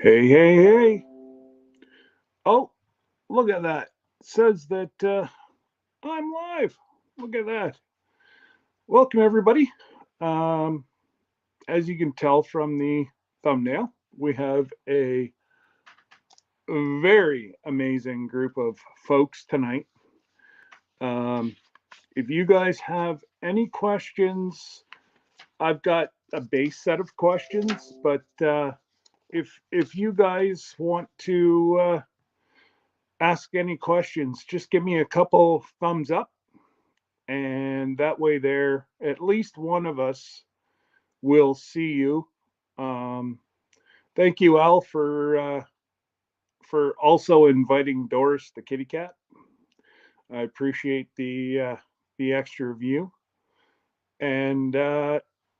Hey, hey, hey. Oh, look at that. It says that I'm live. Look at that. Welcome, everybody. Um, as you can tell from the thumbnail, we have a very amazing group of folks tonight. Um, if you guys have any questions, I've got a base set of questions, but if you guys want to ask any questions, just give me a couple thumbs up, and that way, there at least one of us will see you. Um, Thank you, Al, for also inviting Doris, the kitty cat. I appreciate the extra view, and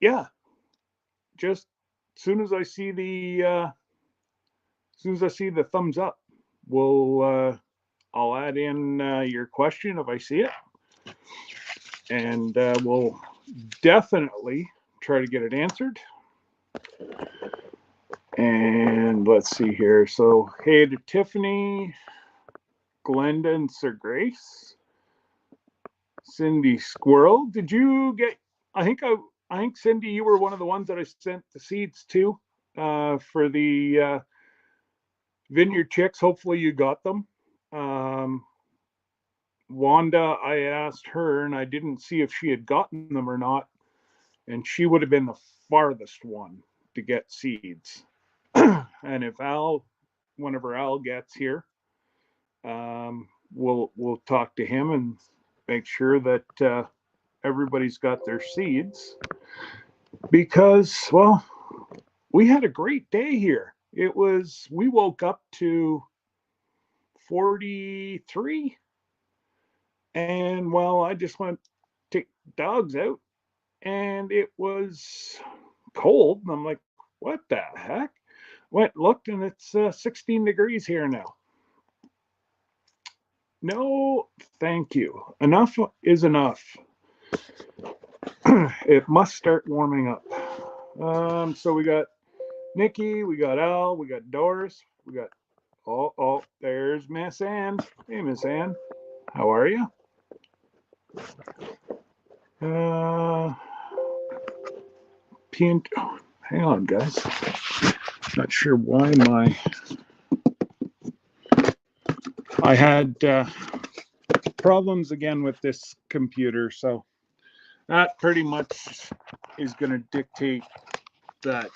yeah, just as soon as I see the thumbs up, we'll I'll add in your question if I see it, and we'll definitely try to get it answered. And let's see here. So, hey to Tiffany, Glenda, and Sir Grace, Cindy Squirrel. Did you get? I think Cindy, you were one of the ones that I sent the seeds to for the vineyard chicks. Hopefully, you got them. Um, Wanda, I asked her, and I didn't see if she had gotten them or not, and she would have been the farthest one to get seeds. And if Al, whenever Al gets here, we'll talk to him and make sure that everybody's got their seeds, because well, we had a great day here. We woke up to 43, and well, I just went to take dogs out, and it was cold. And I'm like, what the heck? Went looked, and it's 16 degrees here now. No, thank you. Enough is enough. It must start warming up. So we got Nikki, we got Al, we got Doris, we got there's Miss Ann. Hey, Miss Ann, how are you? Uh, oh, hang on, guys. Not sure why I had problems again with this computer, so that pretty much is going to dictate that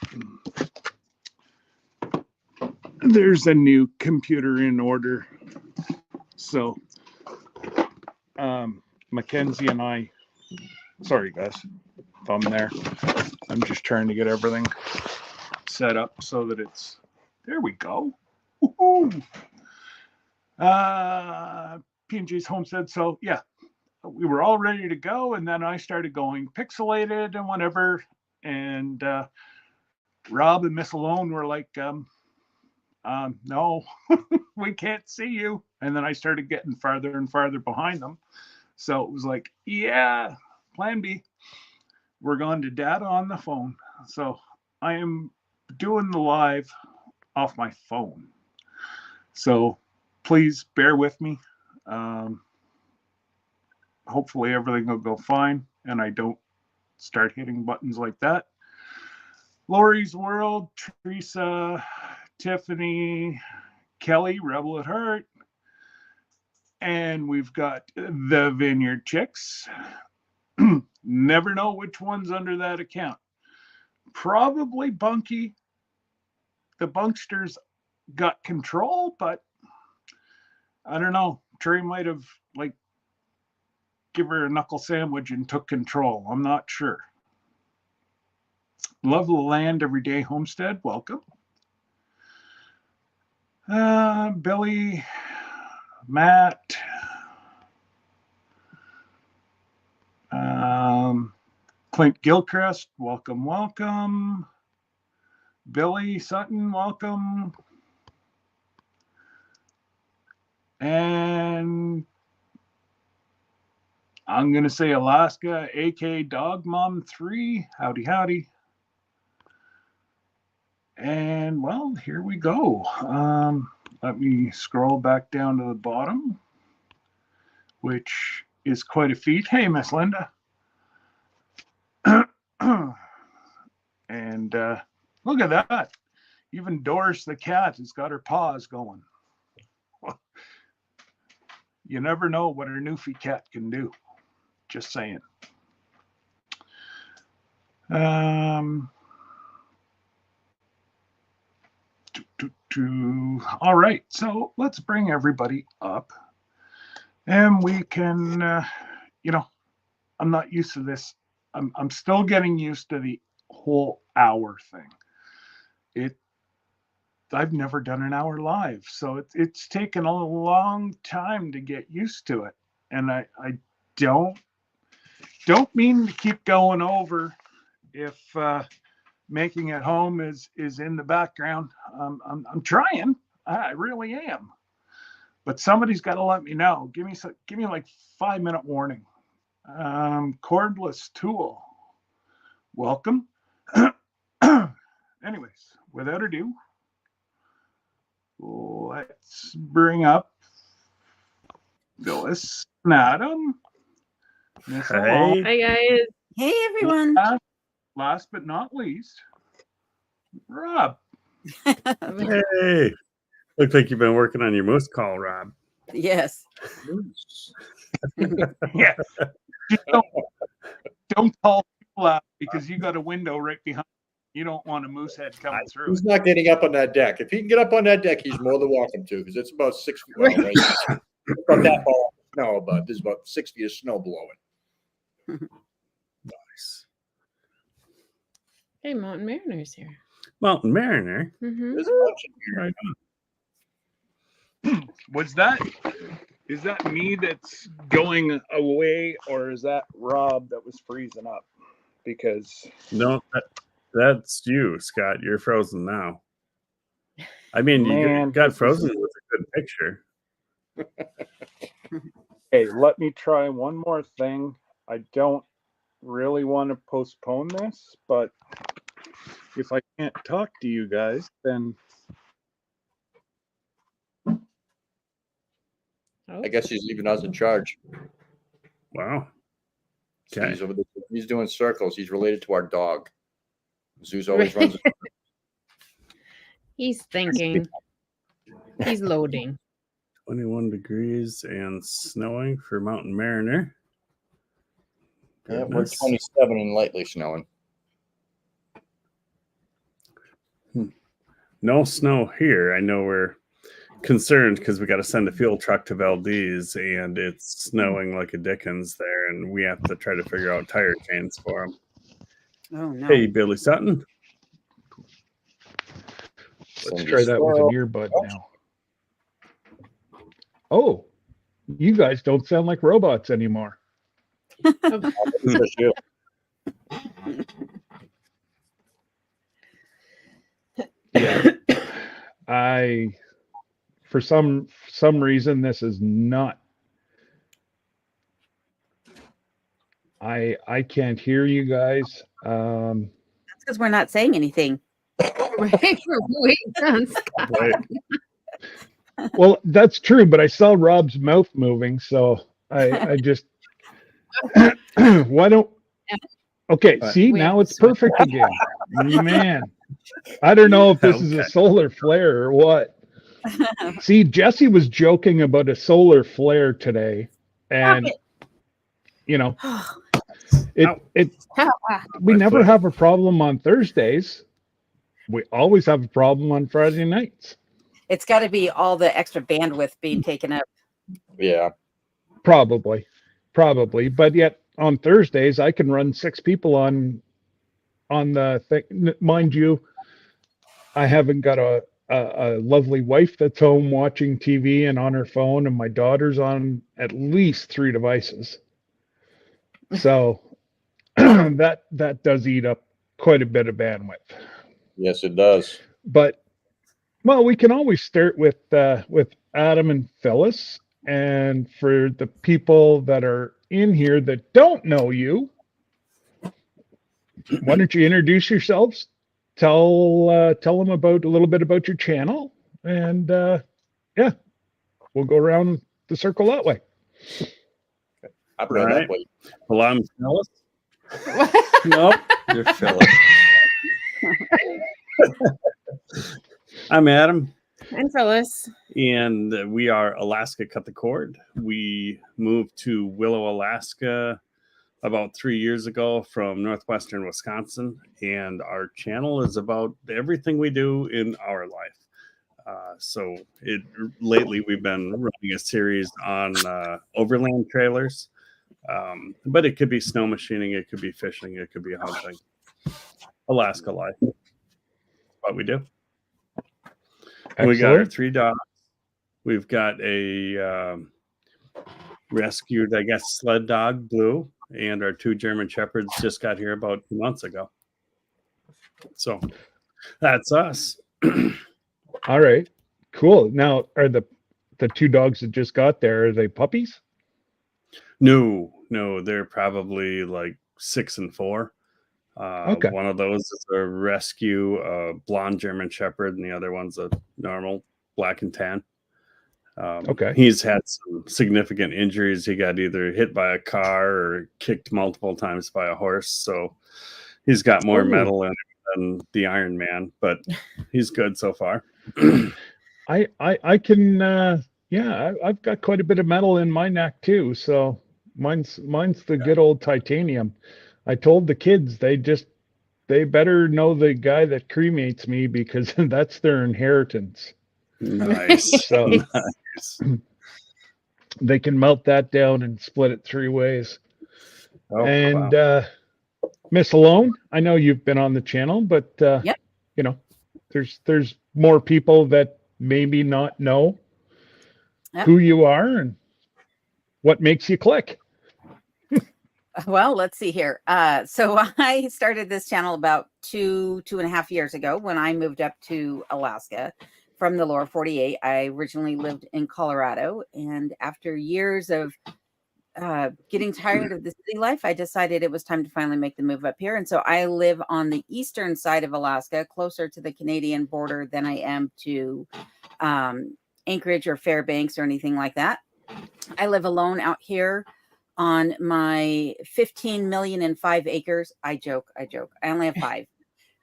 there's a new computer in order. So Mackenzie and I, sorry guys, thumb there. I'm just trying to get everything set up so that it's, there we go. Woo-hoo. P&G's Homestead. So yeah, we were all ready to go, and then I started going pixelated and whatever, and Rob and Miss Alone were like, no, we can't see you. And then I started getting farther and farther behind them. So it was like, yeah, plan B. We're going to data on the phone. So I am doing the live off my phone. So please bear with me. Hopefully everything will go fine and I don't start hitting buttons like that. Lori's World, Teresa, Tiffany, Kelly, Rebel at Heart. And we've got the Vineyard Chicks. Never know which one's under that account. Probably Bunky. The Bunksters got control, but I don't know. Trey might have give her a knuckle sandwich and took control. I'm not sure. Love the land, everyday homestead. Welcome. Billy, Matt, Clint Gilchrist, welcome, welcome. Billy Sutton, welcome. And I'm going to say Alaska, AK Dog Mom 3. Howdy, howdy. And well, here we go. Let me scroll back down to the bottom, which is quite a feat. Hey, Miss Linda. And look at that. Even Doris the cat has got her paws going. You never know what a Newfie cat can do. Just saying. All right, so let's bring everybody up, and we can, I'm not used to this. I'm still getting used to the whole hour thing. I've never done an hour live, so it's taken a long time to get used to it, and I don't mean to keep going over if making it home is in the background. I'm trying. I really am. But somebody's got to let me know. Give me like 5-minute warning. Cordless tool. Welcome. Anyways, without ado, let's bring up Phyllis and Adam. Hey. Hi, guys. Hey, everyone. Last but not least, Rob. Hey. Looks like you've been working on your moose call, Rob. Yes. Yeah. Don't call people out because you got a window right behind you. You don't want a moose head coming through. He's not getting up on that deck. If he can get up on that deck, he's more than welcome to, because it's about 6 feet. Well, right now. About that ball of snow, but there's about 6 feet of snow below it. Nice. Hey, Mountain Mariner's here. Mountain Mariner. Mm-hmm. There's a bunch in here. Right on. Is that me that's going away, or is that Rob that was freezing up? Because No, that's you, Scott. You're frozen now. I mean, you got frozen with a good picture. hey, let me try one more thing. I don't really want to postpone this, but if I can't talk to you guys, then I guess he's leaving us in charge. Wow. So Okay. he's over there. He's doing circles. He's related to our dog. Zeus always runs. He's thinking. He's loading. 21 degrees and snowing for Mountain Mariner. Yeah, we're Goodness. 27 and lightly snowing. No snow here. I know we're concerned because we got to send a fuel truck to Valdez, and it's snowing like a Dickens there, and we have to try to figure out tire chains for them. Oh, no. Hey, Billy Sutton. let's try that with an earbud now. Oh, you guys don't sound like robots anymore. Yeah. For some reason, this is not. I can't hear you guys. That's because we're not saying anything. Right? We're waiting on Scott. Wait. Well, that's true, but I saw Rob's mouth moving, so I just why don't okay, see, now it's perfect again. Man, I don't know if this is a solar flare or what. See, Jesse was joking about a solar flare today, and you know, we never have a problem on Thursdays. We always have a problem on Friday nights. It's got to be all the extra bandwidth being taken up. Yeah. Probably. But yet on Thursdays, I can run 6 people on the thing. Mind you, I haven't got a lovely wife that's home watching TV and on her phone, and my daughter's on at least 3 devices. So that does eat up quite a bit of bandwidth. Yes, it does. But well, we can always start with Adam and Phyllis, and for the people that are in here that don't know you, why don't you introduce yourselves? tell them about a little bit about your channel, and yeah, we'll go around the circle that way. I'll All go right. that way. Well, I'm Phyllis. Nope, you're Phyllis. I'm Adam, And Phyllis. and we are Alaska Cut the Cord. We moved to Willow, Alaska about 3 years ago from northwestern Wisconsin, and our channel is about everything we do in our life. So lately we've been running a series on overland trailers, but it could be snow machining, it could be fishing, it could be hunting. Alaska life, what we do. And we got our Excellent. 3 dogs. We've got a rescued, I guess, sled dog, Blue, and our 2 German Shepherds just got here about 2 months ago. So that's us. All right, cool. Now, are the 2 dogs that just got there, are they puppies? No, they're probably like 6 and 4. Okay. One of those is a rescue blonde German Shepherd, and the other one's a normal black and tan. Okay. He's had some significant injuries. He got either hit by a car or kicked multiple times by a horse. So he's got more metal in him than the Iron Man, but he's good so far. I can I've got quite a bit of metal in my neck too, so mine's the good old titanium. I told the kids they better know the guy that cremates me, because that's their inheritance. Nice. So Nice. they can melt that down and split it 3 ways. Oh, And wow. Miss Alone, I know you've been on the channel, but Yep. you know, there's more people that maybe not know Yep. who you are and what makes you click. Well, let's see here. So I started this channel about 2.5 years ago when I moved up to Alaska from the lower 48. I originally lived in Colorado, and after years of getting tired of the city life, I decided it was time to finally make the move up here. And so I live on the eastern side of Alaska, closer to the Canadian border than I am to Anchorage or Fairbanks or anything like that. I live alone out here on my 15 million and 5 acres. I joke. I only have 5.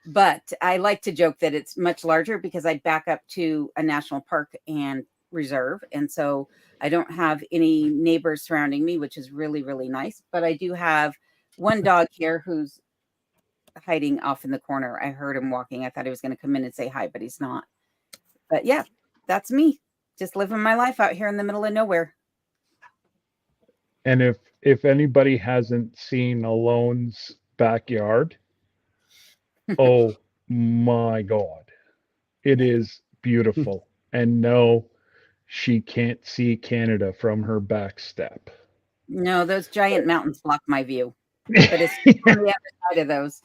But I like to joke that it's much larger because I back up to a national park and reserve. And so I don't have any neighbors surrounding me, which is really, really nice. But I do have one dog here who's hiding off in the corner. I heard him walking. I thought he was going to come in and say hi, but he's not. But yeah, that's me. Just living my life out here in the middle of nowhere. And if anybody hasn't seen Alone's backyard, oh my God, it is beautiful. And no, she can't see Canada from her back step. No, those giant mountains block my view. But it's on the other side of those.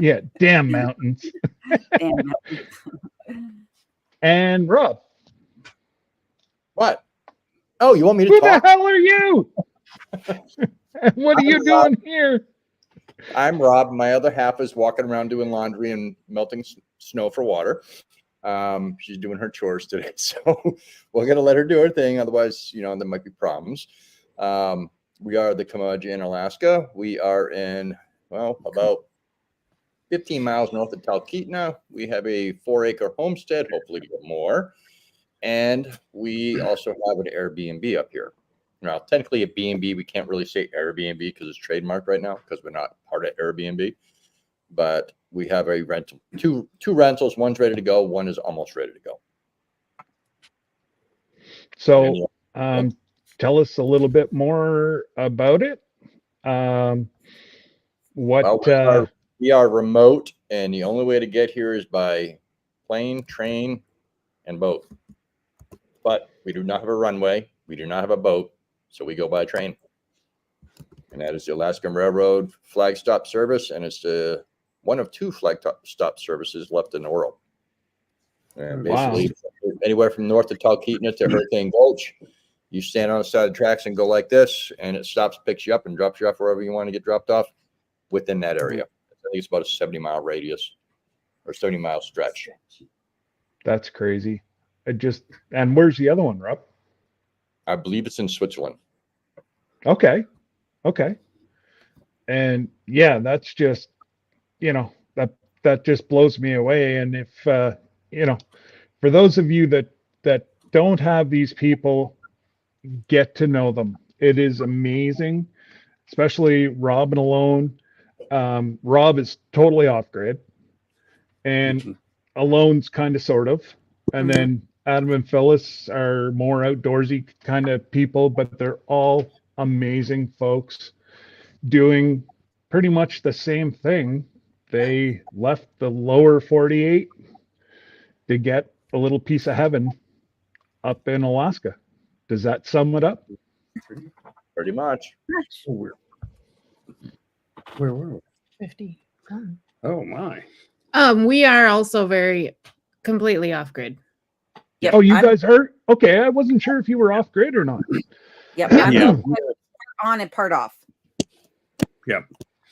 Yeah, damn mountains. Damn mountains. And Rob, What? Oh, you want me to who talk? the hell are you? What are you doing here? I'm Rob. My other half is walking around doing laundry and melting snow for water. She's doing her chores today, so we're gonna let her do her thing. Otherwise, there might be problems. We are the Kamaji in Alaska. We are in about 15 miles north of Talkeetna. We have a 4-acre homestead, hopefully to get more, and we also have an Airbnb up here. Now, technically a B&B, we can't really say Airbnb because it's trademarked right now because we're not part of Airbnb. But we have a rental, two rentals. One's ready to go. One is almost ready to go. So tell us a little bit more about it. We are remote, and the only way to get here is by plane, train, and boat. But we do not have a runway. We do not have a boat. So we go by train, and that is the Alaskan Railroad flag stop service, and it's one of 2 flag stop services left in the world. And basically, anywhere from north of Talkeetna to Hurricane Gulch, you stand on the side of the tracks and go like this, and it stops, picks you up, and drops you off wherever you want to get dropped off within that area. I think it's about a 70-mile radius. or 70-mile stretch. That's crazy. And where's the other one, Rob? I believe it's in Switzerland. Okay. And yeah, that's just, that just blows me away. And if, for those of you that don't have these people, get to know them. It is amazing, especially Rob and Alone. Rob is totally off grid, and Alone's kind of sort of, and then Adam and Phyllis are more outdoorsy kind of people, but they're all amazing folks doing pretty much the same thing. They left the lower 48 to get a little piece of heaven up in Alaska. Does that sum it up? Pretty much. Where were we? 50. Oh my. We are also very completely off grid. Yep, Oh, you guys are? Okay, I wasn't sure if you were off grid or not. Yep, Yeah. part on and part off. Yep.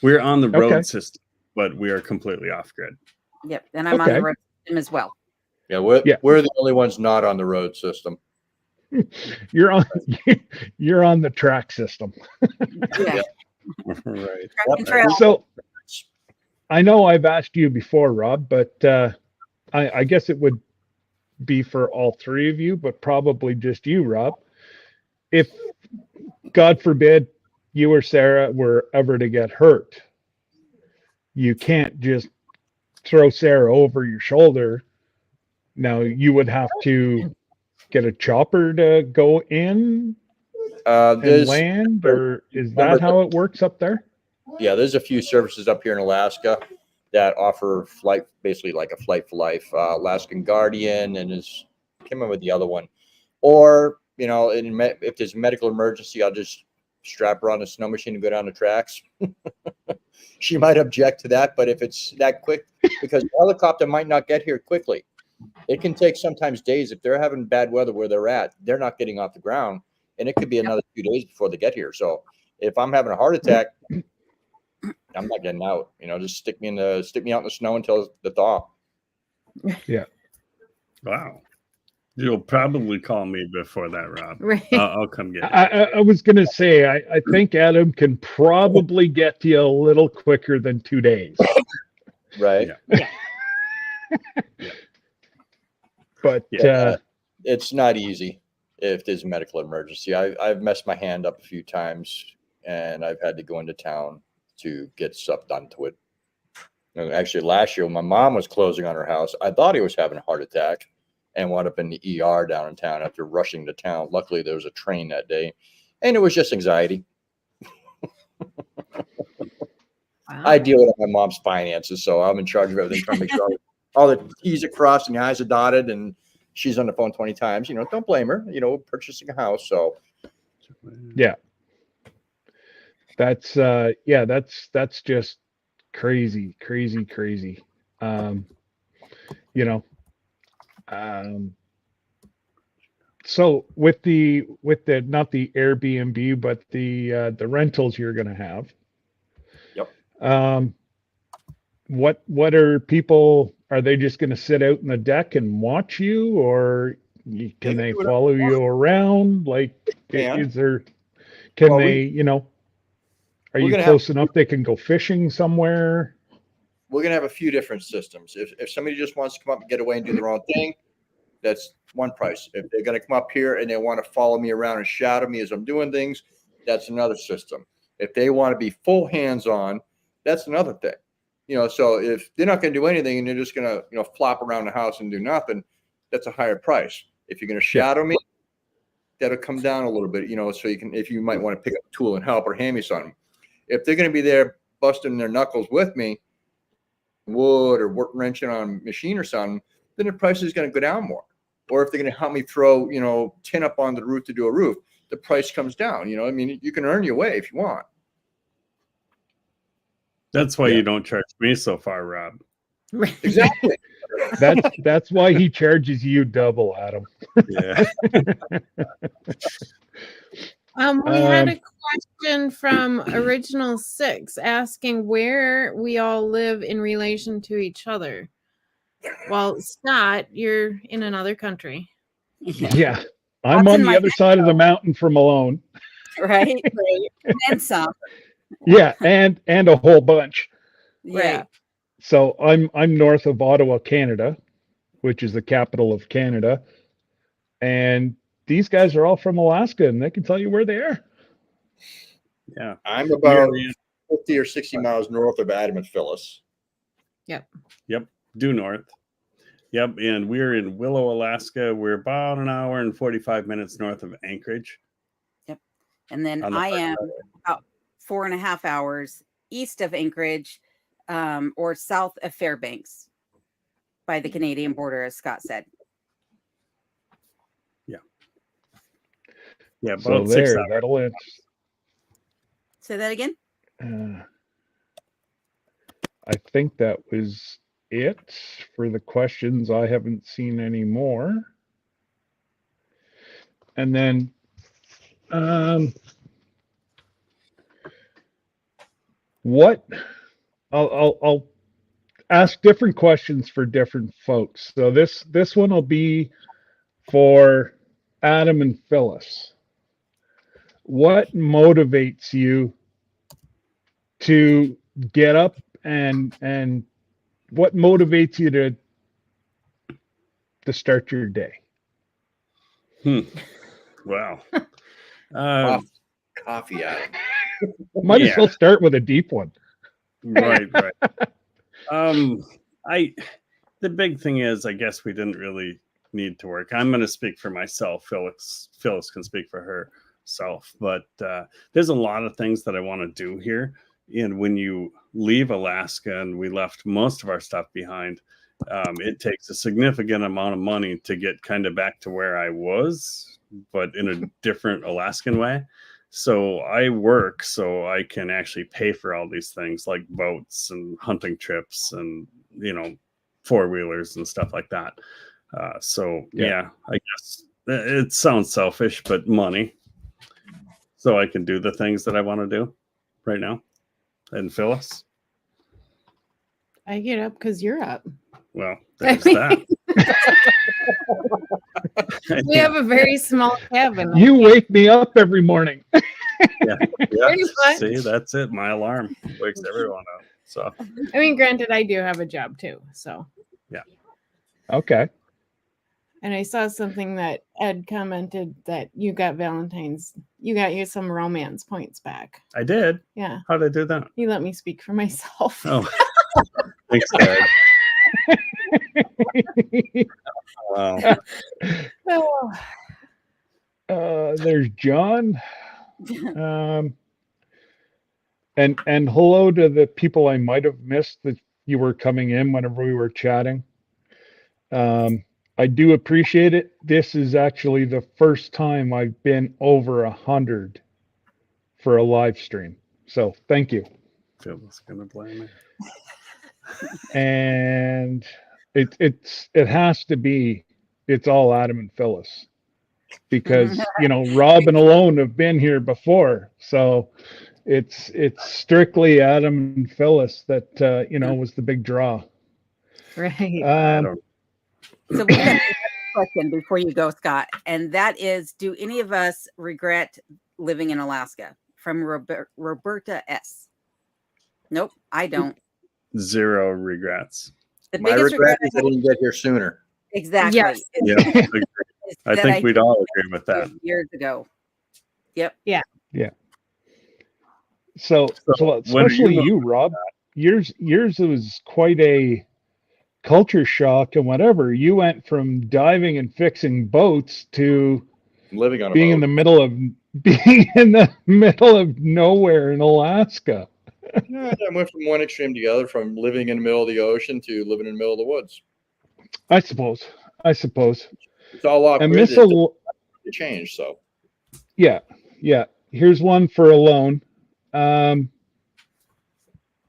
We're on the road Okay. system, but we are completely off grid. Yep, and I'm on Okay. the road system as well. Yeah, we're Yeah. we're the only ones not on the road system. You're on you're on the track system. Yeah, Right. track and trail. So I know I've asked you before, Rob, but I guess it would be for all three of you, but probably just you, Rob. If God forbid you or Sarah were ever to get hurt, you can't just throw Sarah over your shoulder. Now you would have to get a chopper to go in and There's land, or is remember that how it works up there? Yeah, there's a few services up here in Alaska that offer flight, basically like a flight for life, Alaskan Guardian, and I can't remember the other one. Or, if there's a medical emergency, I'll just strap her on a snow machine and go down the tracks. She might object to that, but if it's that quick, because the helicopter might not get here quickly. It can take sometimes days. If they're having bad weather where they're at, they're not getting off the ground, and it could be another 2 days before they get here. So if I'm having a heart attack, I'm not getting out. Just stick me out in the snow until the thaw. Wow. You'll probably call me before that, Rob. Right. I'll come get you. I was going to say, I think Adam can probably get to you a little quicker than 2 days. Right. Yeah. But It's not easy if there's a medical emergency. I've messed my hand up a few times, and I've had to go into town to get stuff done to it. And actually, last year when my mom was closing on her house, I thought he was having a heart attack and wound up in the ER down in town after rushing to town. Luckily, there was a train that day, and it was just anxiety. Wow. I deal with my mom's finances, so I'm in charge of everything, trying to make sure all the T's are crossed and the I's are dotted, and she's on the phone 20 times. Don't blame her. Purchasing a house, so yeah, that's just crazy. So with the not the Airbnb, but the rentals you're going to have. Yep. What are people? Are they just going to sit out in the deck and watch you, or can they follow you around? Like, is there? Can they? Are you close enough they can go fishing somewhere? We're going to have a few different systems. If somebody just wants to come up and get away and do their own thing, that's one price. If they're going to come up here and they want to follow me around and shadow me as I'm doing things, that's another system. If they want to be full hands-on, that's another thing. So if they're not going to do anything and they're just going to, flop around the house and do nothing, that's a higher price. If you're going to shadow me, that'll come down a little bit, so if you might want to pick up a tool and help or hand me something. If they're going to be there busting their knuckles with me, wood or work wrenching on a machine or something, then the price is going to go down more. Or if they're going to help me throw, tin up on the roof to do a roof, the price comes down. You can earn your way if you want. That's why you don't charge me so far, Rob. Exactly. That's why he charges you double, Adam. Yeah. We had a question from Original 6 asking where we all live in relation to each other. Well, Scott, you're in another country. Yeah. I'm Lots on in the my other side of the mountain from Malone. right, and some. Yeah, and a whole bunch. Yeah. Right. So I'm north of Ottawa, Canada, which is the capital of Canada. And these guys are all from Alaska, and they can tell you where they are. Yeah. I'm about We're in- 50 or 60 miles north of Adam and Phyllis. Yep. Due north. Yep. And we're in Willow, Alaska. We're about an hour and 45 minutes north of Anchorage. And then On the I far am side. about 4.5 hours east of Anchorage, or south of Fairbanks by the Canadian border, as Scott said. Yeah. So About 6 there, hours. that'll answer. Say that again. I think that was it for the questions. I haven't seen any more. And then what I'll ask different questions for different folks. So this one will be for Adam and Phyllis. What motivates you to get up and what motivates you to start your day? Wow. Coffee, Adam. Might as Yeah. well start with a deep one. Right. The big thing is, I guess we didn't really need to work. I'm going to speak for myself. Phyllis can speak for herself, but there's a lot of things that I want to do here. And when you leave Alaska, and we left most of our stuff behind, it takes a significant amount of money to get kind of back to where I was, but in a different Alaskan way. So I work so I can actually pay for all these things like boats and hunting trips and, four-wheelers and stuff like that. I guess it sounds selfish, but money. So I can do the things that I want to do right now. And Phyllis? I get up because you're up. Well, there's that. We have a very small cabin. You wake me up every morning. Yeah. Pretty much. See, that's it. My alarm wakes everyone up. So I mean, granted, I do have a job too. So Okay. and I saw something that Ed commented that you got you some romance points back. I did. Yeah. How did I do that? You let me speak for myself. Oh, thanks, Dad. Wow. Oh. There's John. And hello to the people I might have missed that you were coming in whenever we were chatting. I do appreciate it. This is actually the first time I've been over 100 for a live stream. So thank you. Phil's gonna blame me. And it has to be, it's all Adam and Phyllis because Rob and Alone have been here before. So it's strictly Adam and Phyllis that was the big draw. Right. So we have a question before you go, Scott, and that is: do any of us regret living in Alaska? From Roberta S. Nope, I don't. Zero regrets. The My biggest regret regret is I didn't get here sooner. exactly. Yes. Yeah, I think we'd all agree with that. Years ago. Yep. Yeah. So when are especially you you, Rob, yours was quite a culture shock and whatever. You went from diving and fixing boats to Living on a being boat. in the middle of nowhere in Alaska. Yeah, I went from one extreme to the other, from living in the middle of the ocean to living in the middle of the woods. I suppose. It's all off And grid. Miss It changed, so. Yeah. Here's one for Alone.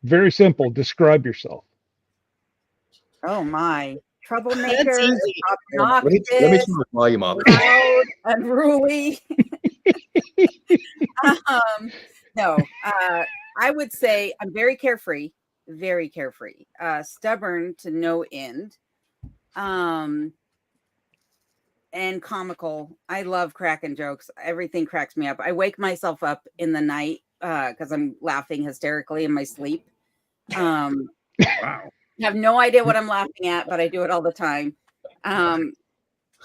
Very simple. Describe yourself. Oh my. Troublemaker, easy. Let me turn obnoxious, the volume up. loud, unruly. No, I would say I'm very carefree, stubborn to no end. and comical. I love cracking jokes. Everything cracks me up. I wake myself up in the night because I'm laughing hysterically in my sleep. Wow. I have no idea what I'm laughing at, but I do it all the time.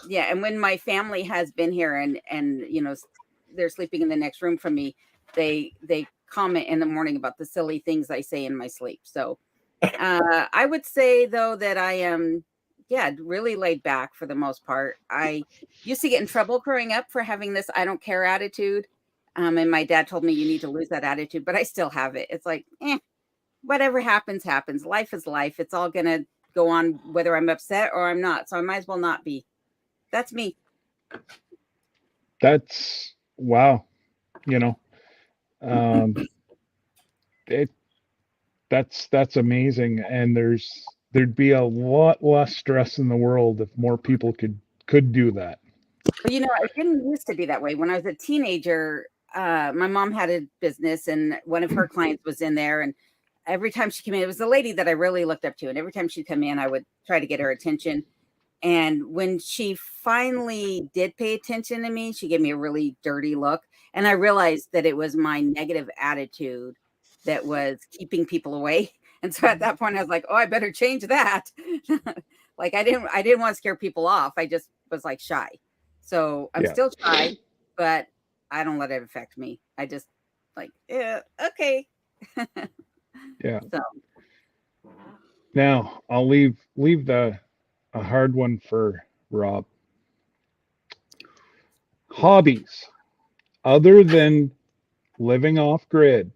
Yeah, and when my family has been here and you know they're sleeping in the next room from me, they comment in the morning about the silly things I say in my sleep. So I would say though that I am really laid back for the most part. I used to get in trouble growing up for having this I don't care attitude. And my dad told me you need to lose that attitude, but I still have it. It's like, whatever happens, happens. Life is life. It's all gonna go on whether I'm upset or I'm not. So I might as well not be. That's me. That's wow. You know, it that's amazing. And there'd be a lot less stress in the world if more people could do that. But you know, it didn't used to be that way. When I was a teenager, my mom had a business, and one of her clients was in there. And every time she came in, it was a lady that I really looked up to. And every time she'd come in, I would try to get her attention. And when she finally did pay attention to me, she gave me a really dirty look. And I realized that it was my negative attitude that was keeping people away. And so at that point, I was like, oh, I better change that. Like I didn't want to scare people off. I just was like shy. So I'm Yeah. still shy, but I don't let it affect me. I just like, yeah, okay. Yeah. So Now I'll leave a hard one for Rob. Hobbies other than living off grid.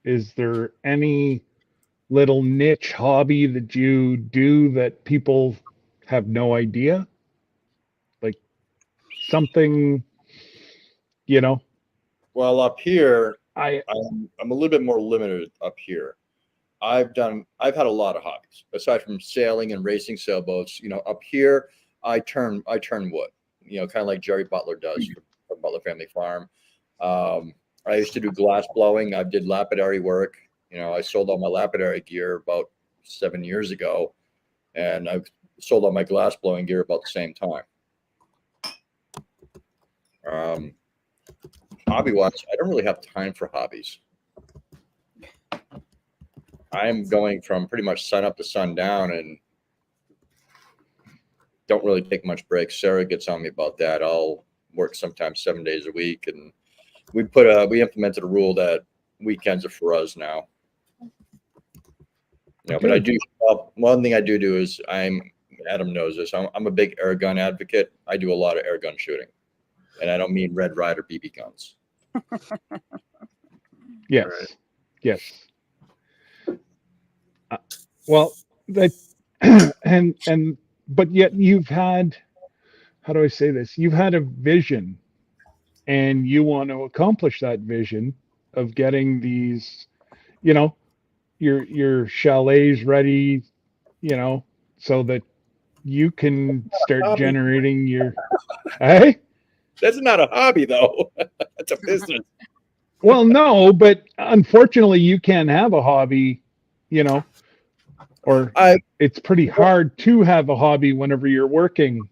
Is there any little niche hobby that you do that people have no idea? Like something, you know, Well, up here, I I'm a little bit more limited up here. I've had a lot of hobbies aside from sailing and racing sailboats. You know, up here, I turn wood. You know, kind of like Jerry Butler does for Butler Family Farm. I used to do glass blowing. I did lapidary work. You know, I sold all my lapidary gear about 7 years ago, and I sold all my glass blowing gear about the same time. Hobby wise, I don't really have time for hobbies. I'm going from pretty much sun up to sundown and don't really take much breaks. Sarah gets on me about that. I'll work sometimes 7 days a week, and we implemented a rule that weekends are for us now. You know, but I do. One thing I do is Adam knows this. I'm a big air gun advocate. I do a lot of air gun shooting, and I don't mean Red Ryder BB guns. yes, Right. yes. Well, that and but yet you've had, how do I say this? You've had a vision, and you want to accomplish that vision of getting these, you know, your chalets ready, you know, so that you can start generating your. Hey. That's not a hobby, though. That's a business. Well, no, but unfortunately, you can't have a hobby, you know, or it's pretty hard to have a hobby whenever you're working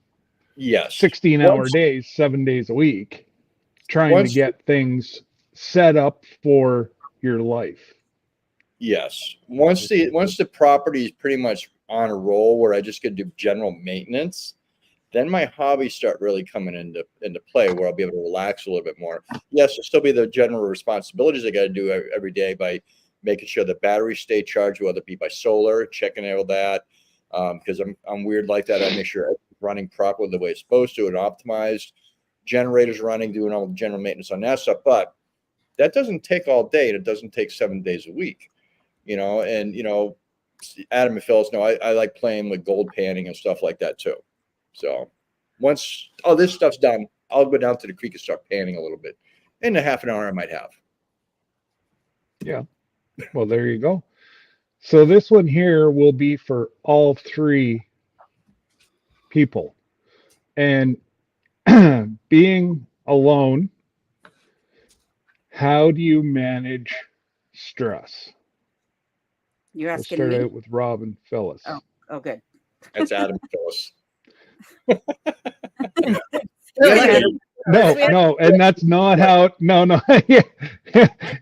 Yes, 16-hour days, 7 days a week, trying to get things set up for your life. Yes. Once the property is pretty much on a roll where I just could do general maintenance, then my hobbies start really coming into play where I'll be able to relax a little bit more. Yes, there'll still be the general responsibilities I got to do every day by making sure the batteries stay charged, whether it be by solar, checking all that. Because I'm weird like that. I make sure everything's running properly the way it's supposed to and optimized. Generators running, doing all the general maintenance on that stuff. But that doesn't take all day, and it doesn't take 7 days a week. You know, and you know, Adam and Phyllis know I like playing with gold panning and stuff like that too. So once all this stuff's done, I'll go down to the creek and start panning a little bit. In a half an hour, I might have. Yeah. Well, there you go. So this one here will be for all three people. And being alone, how do you manage stress? You're We'll asking start me? out with Rob and Phyllis. Oh, good. That's Adam and Phyllis. Yeah. No, and that's not how. No,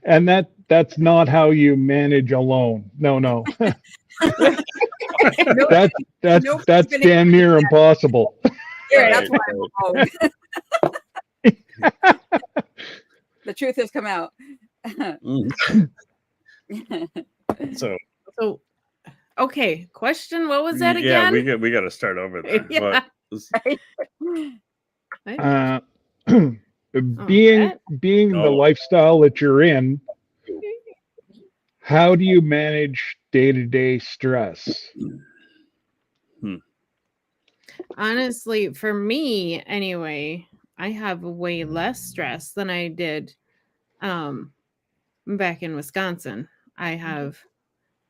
and that's not how you manage alone. No, that's Nobody's that's been damn near impossible. Here, that's why I'm home. The truth has come out. So So, okay, question. What was that yeah, again? we got to start over there. Yeah. Uh, Oh, being that- the No. lifestyle that you're in, how do you manage day-to-day stress? Honestly, for me anyway, I have way less stress than I did back in Wisconsin. I have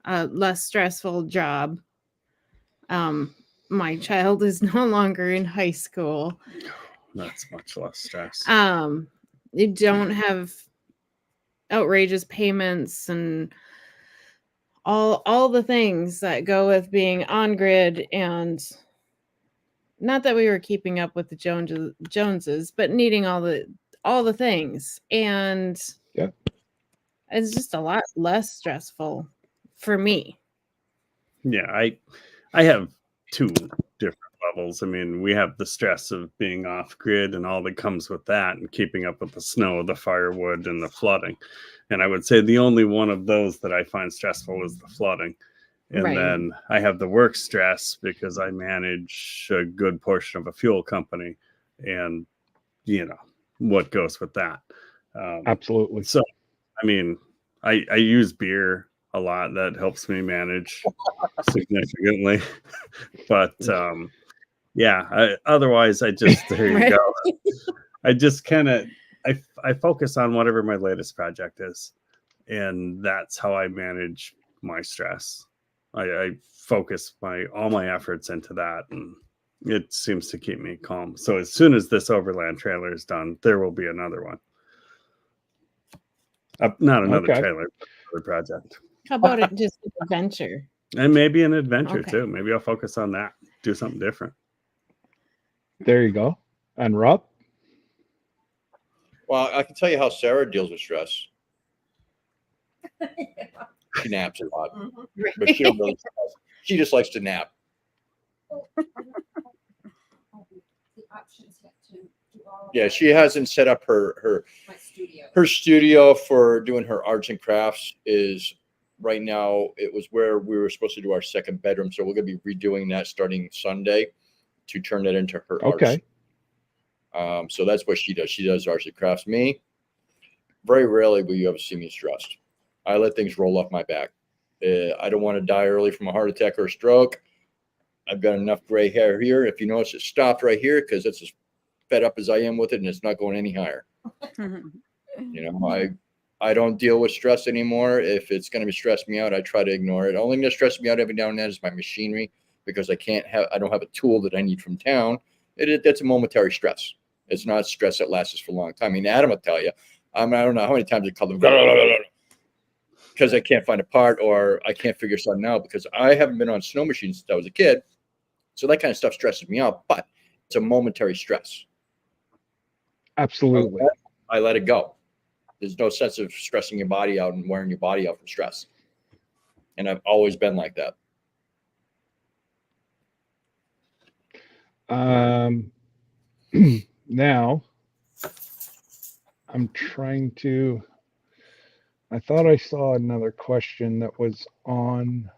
a less stressful job. My child is no longer in high school. That's much less stress. You don't have outrageous payments and all the things that go with being on grid, and not that we were keeping up with the Joneses, but needing all the things, and Yeah. it's just a lot less stressful for me. Yeah, I have two different levels. I mean, we have the stress of being off grid and all that comes with that, and keeping up with the snow, the firewood, and the flooding. And I would say the only one of those that I find stressful is the flooding. And Right. then I have the work stress because I manage a good portion of a fuel company, and what goes with that. Absolutely. So, I mean, I use beer a lot. That helps me manage significantly. But otherwise, I just there you Right. go. I just kind of I focus on whatever my latest project is, and that's how I manage my stress. I focus all my efforts into that, and it seems to keep me calm. So as soon as this overland trailer is done, there will be another one. Not another Okay. trailer, another project. How about it just an adventure? And maybe an adventure Okay. too. Maybe I'll focus on that. Do something different. There you go. And Rob? Well, I can tell you how Sarah deals with stress. She naps a lot, but she don't really stress. She just likes to nap. Yeah, she hasn't set up her studio for doing her arts and crafts. Is right now, it was where we were supposed to do our second bedroom, so we're going to be redoing that starting Sunday to turn that into her Okay. arts. So that's what she does. She does arts and crafts. Me, very rarely will you ever see me stressed. I let things roll off my back. I don't want to die early from a heart attack or a stroke. I've got enough gray hair here. If you notice, it stopped right here because it's as fed up as I am with it, and it's not going any higher. I don't deal with stress anymore. If it's going to be stressing me out, I try to ignore it. Only going to stress me out every now and then is my machinery, because I don't have a tool that I need from town. That's a momentary stress. It's not stress that lasts for a long time. I mean, Adam will tell you. I don't know how many times I call them because I can't find a part or I can't figure something out, because I haven't been on snow machines since I was a kid. So that kind of stuff stresses me out, but it's a momentary stress. Absolutely. I let it go. There's no sense of stressing your body out and wearing your body out from stress. And I've always been like that. Now, I'm trying to. I thought I saw another question that was on.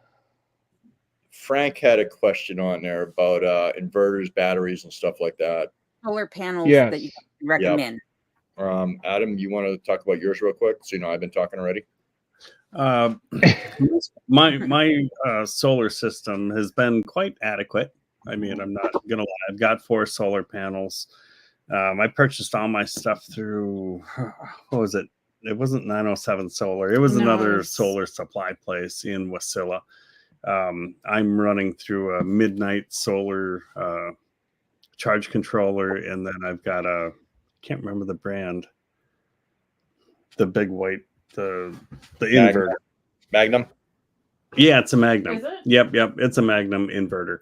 Frank had a question on there about inverters, batteries, and stuff like that. Solar panels Yes. that you recommend. Adam, you want to talk about yours real quick? So I've been talking already. My solar system has been quite adequate. I mean, I'm not gonna lie. I've got 4 solar panels. I purchased all my stuff through, what was it? It wasn't 907 Solar. It was another Nice. solar supply place in Wasilla. I'm running through a Midnight Solar charge controller, and then I've got can't remember the brand, the big white, the inverter. Magnum. Yeah, it's a Magnum. Is it? Yep, it's a Magnum inverter.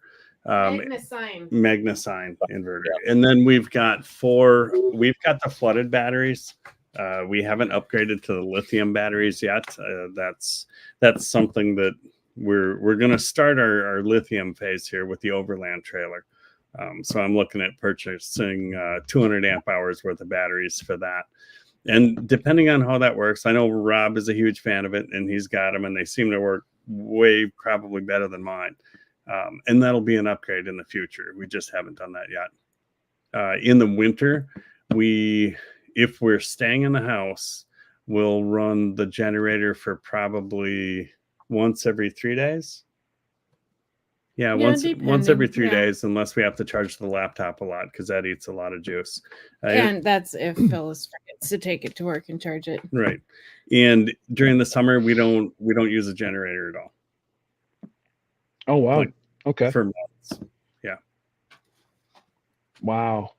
Magnesign. Magnesign inverter. And then we've got the flooded batteries. We haven't upgraded to the lithium batteries yet. That's something that we're going to start our lithium phase here with the overland trailer. So I'm looking at purchasing 200 amp hours worth of batteries for that. And depending on how that works, I know Rob is a huge fan of it, and he's got them, and they seem to work way probably better than mine. And that'll be an upgrade in the future. We just haven't done that yet. In the winter, if we're staying in the house, we'll run the generator for probably once every 3 days. Yeah, once every 3 days, unless we have to charge the laptop a lot, because that eats a lot of juice. And that's if Phyllis forgets to take it to work and charge it. Right. And during the summer, we don't use a generator at all. Oh wow. Like, okay. For months. Yeah. Wow.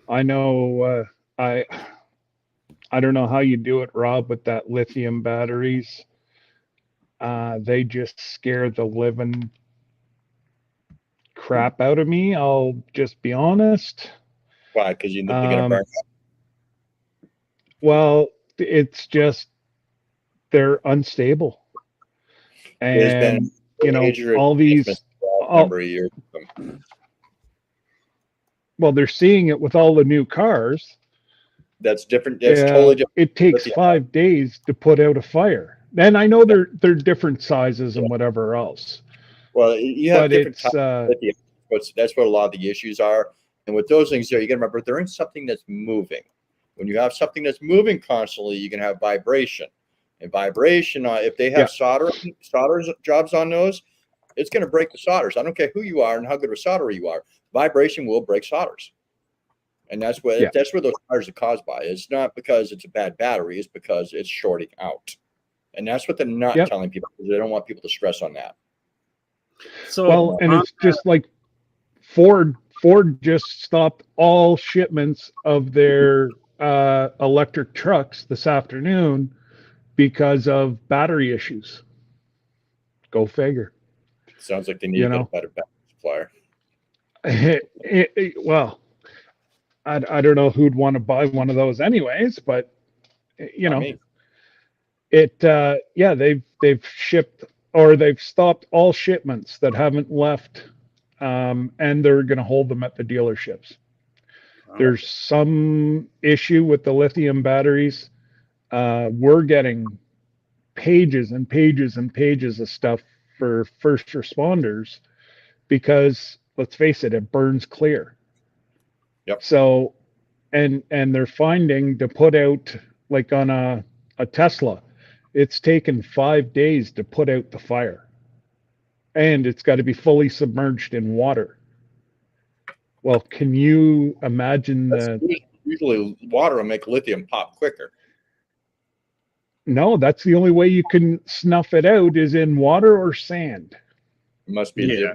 I know. I don't know how you do it, Rob, with that lithium batteries. They just scare the living crap out of me. I'll just be honest. Why? Because you think they're gonna burn. Well, it's just they're unstable, and all these. Number of years. Well, they're seeing it with all the new cars. That's different. That's totally different. It takes 5 days to put out a fire. And I know they're different sizes and whatever else. Well, you have different types of lithium. That's what a lot of the issues are. And with those things there, you got to remember they're in something that's moving. When you have something that's moving constantly, you can have vibration. And vibration, if they have solder jobs on those, it's going to break the solders. I don't care who you are and how good of a solderer you are. Vibration will break solders. And that's what those fires are caused by. It's not because it's a bad battery. It's because it's shorting out. And that's what they're not telling people, because they don't want people to stress on that. So, and it's just like Ford just stopped all shipments of their electric trucks this afternoon because of battery issues. Go figure. Sounds like they need a better battery supplier. Well, I don't know who'd want to buy one of those anyways, but they've shipped, or they've stopped all shipments that haven't left, and they're going to hold them at the dealerships. Wow. There's some issue with the lithium batteries. We're getting pages and pages and pages of stuff for first responders because, let's face it burns clear. Yep. So, and they're finding to put out, like on a Tesla, it's taken 5 days to put out the fire, and it's got to be fully submerged in water. Well, can you imagine usually water will make lithium pop quicker. No, that's the only way you can snuff it out is in water or sand. It must be the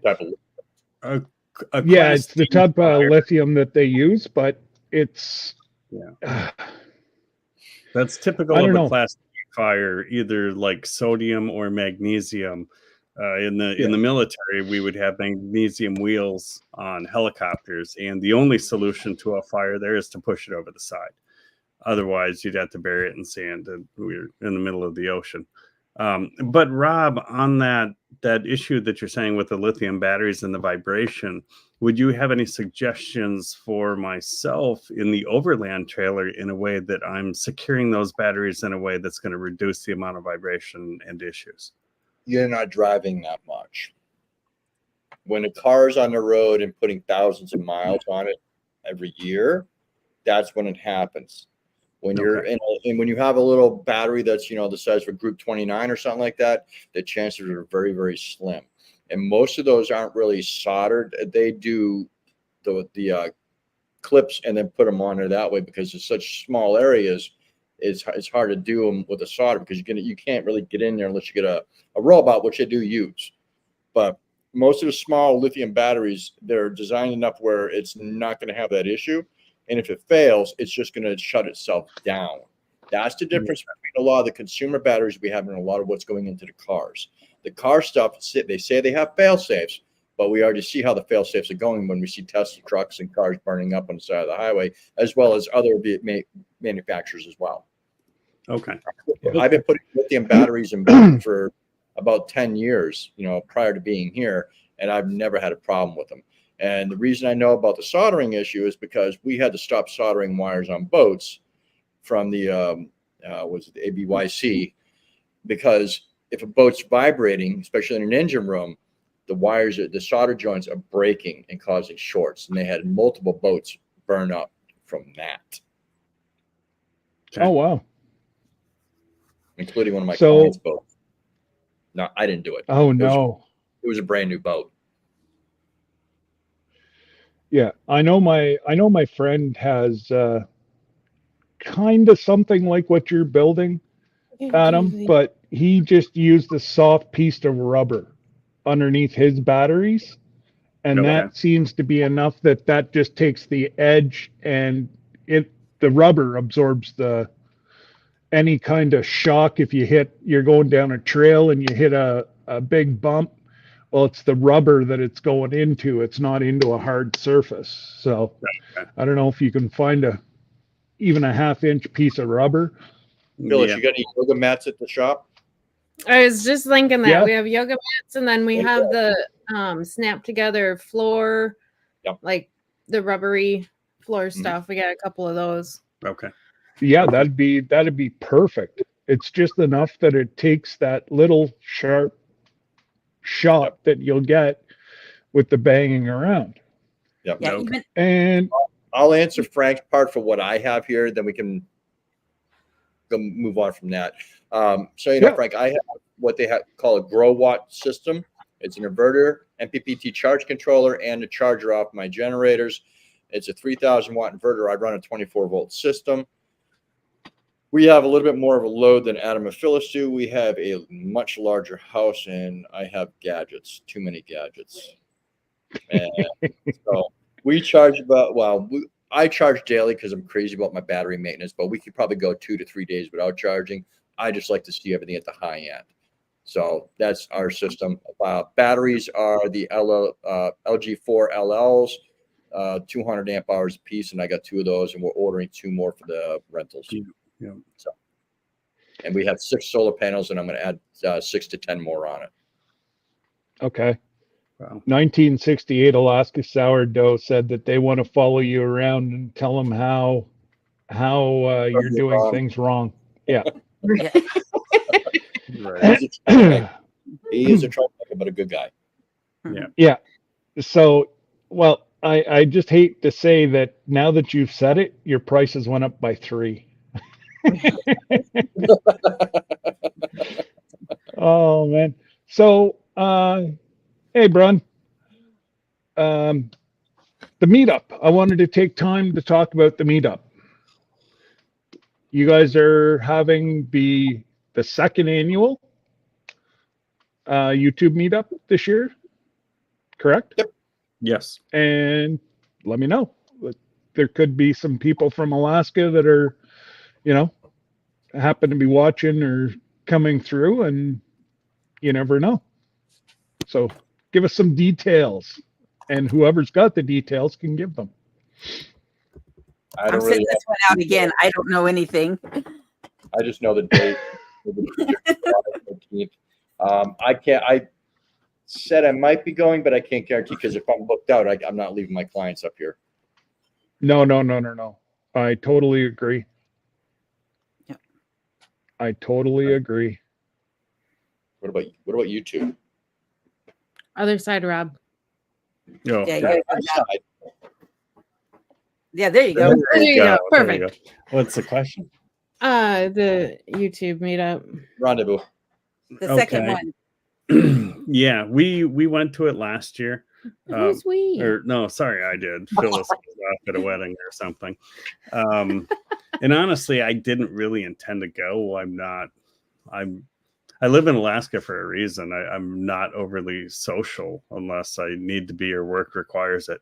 type of it's the type of lithium that they use, but it's that's typical of a class fire, either like sodium or magnesium. In the military, we would have magnesium wheels on helicopters, and the only solution to a fire there is to push it over the side. Otherwise, you'd have to bury it in sand, and we're in the middle of the ocean. But Rob, on that issue that you're saying with the lithium batteries and the vibration, would you have any suggestions for myself in the overland trailer in a way that I'm securing those batteries in a way that's going to reduce the amount of vibration and issues? You're not driving that much. When a car's on the road and putting thousands of miles on it every year, that's when it happens. When you're and when you have a little battery that's the size of a Group 29 or something like that, the chances are very, very slim. And most of those aren't really soldered. They do the clips and then put them on there that way, because it's such small areas. It's hard to do them with a solder, because you can't really get in there unless you get a robot, which they do use. But most of the small lithium batteries, they're designed enough where it's not going to have that issue. And if it fails, it's just going to shut itself down. That's the difference between a lot of the consumer batteries we have and a lot of what's going into the cars. The car stuff, they say they have fail safes, but we already see how the fail safes are going when we see Tesla trucks and cars burning up on the side of the highway, as well as other manufacturers as well. Okay. I've been putting lithium batteries in back for about 10 years, prior to being here, and I've never had a problem with them. And the reason I know about the soldering issue is because we had to stop soldering wires on boats from the ABYC, because if a boat's vibrating, especially in an engine room, the solder joints are breaking and causing shorts. And they had multiple boats burn up from that. Okay. Oh, wow. Including one of my clients' boats. No, I didn't do it. Oh, no. It was a brand new boat. Yeah, I know my friend has kind of something like what you're building, Adam, but he just used a soft piece of rubber underneath his batteries, and that seems to be enough that just takes the edge, and the rubber absorbs any kind of shock. If you're going down a trail and you hit a big bump, well, it's the rubber that it's going into. It's not into a hard surface. So I don't know if you can find even a 1/2-inch piece of rubber. Phyllis, you got any yoga mats at the shop? I was just thinking that Yeah. we have yoga mats, and then we have the snap together floor, like the rubbery floor stuff. We got a couple of those. Okay. Yeah, that'd be perfect. It's just enough that it takes that little sharp shot that you'll get with the banging around. Yep. Yeah, And I'll answer Frank's part for what I have here, then we can go move on from that. Frank, I have what they call a grow watt system. It's an inverter, MPPT charge controller, and a charger off my generators. It's a 3,000 watt inverter. I run a 24 volt system. We have a little bit more of a load than Adam and Phyllis do. We have a much larger house, and I have gadgets, too many gadgets. And so we charge I charge daily because I'm crazy about my battery maintenance, but we could probably go 2 to 3 days without charging. I just like to see everything at the high end. So that's our system. Batteries are the LG4 LLs, 200 amp hours a piece, and I got 2 of those, and we're ordering 2 more for the rentals. Yeah. So, and we have 6 solar panels, and I'm going to add 6 to 10 more on it. okay. Wow. 1968 Alaska Sourdough said that they want to follow you around and tell them how you're doing things wrong. Yeah. Right. He is a troublemaker, but a good guy. Yeah. Yeah. So, well, I just hate to say that now that you've said it, your prices went up by 3. Oh man. So hey Brun. The meetup. I wanted to take time to talk about the meetup. You guys are having the 2nd annual YouTube meetup this year, correct? Yep. Yes. And let me know. There could be some people from Alaska that are, happen to be watching or coming through, and you never know. So give us some details, and whoever's got the details can give them. I'm sending this one out again. I don't know anything. I just know the date. I said I might be going, but I can't guarantee, because if I'm booked out, I'm not leaving my clients up here. No. I totally agree. Yep. I totally agree. What about you two? Other side, Rob. Oh, Yeah, there you go. There you go. There Perfect. you go. What's the question? The YouTube meetup. Rendezvous. The second one. Yeah, we went to it last year. Who's we? Or no, sorry, I did. Phyllis was off at a wedding or something. And honestly, I didn't really intend to go. I live in Alaska for a reason. I'm not overly social unless I need to be or work requires it.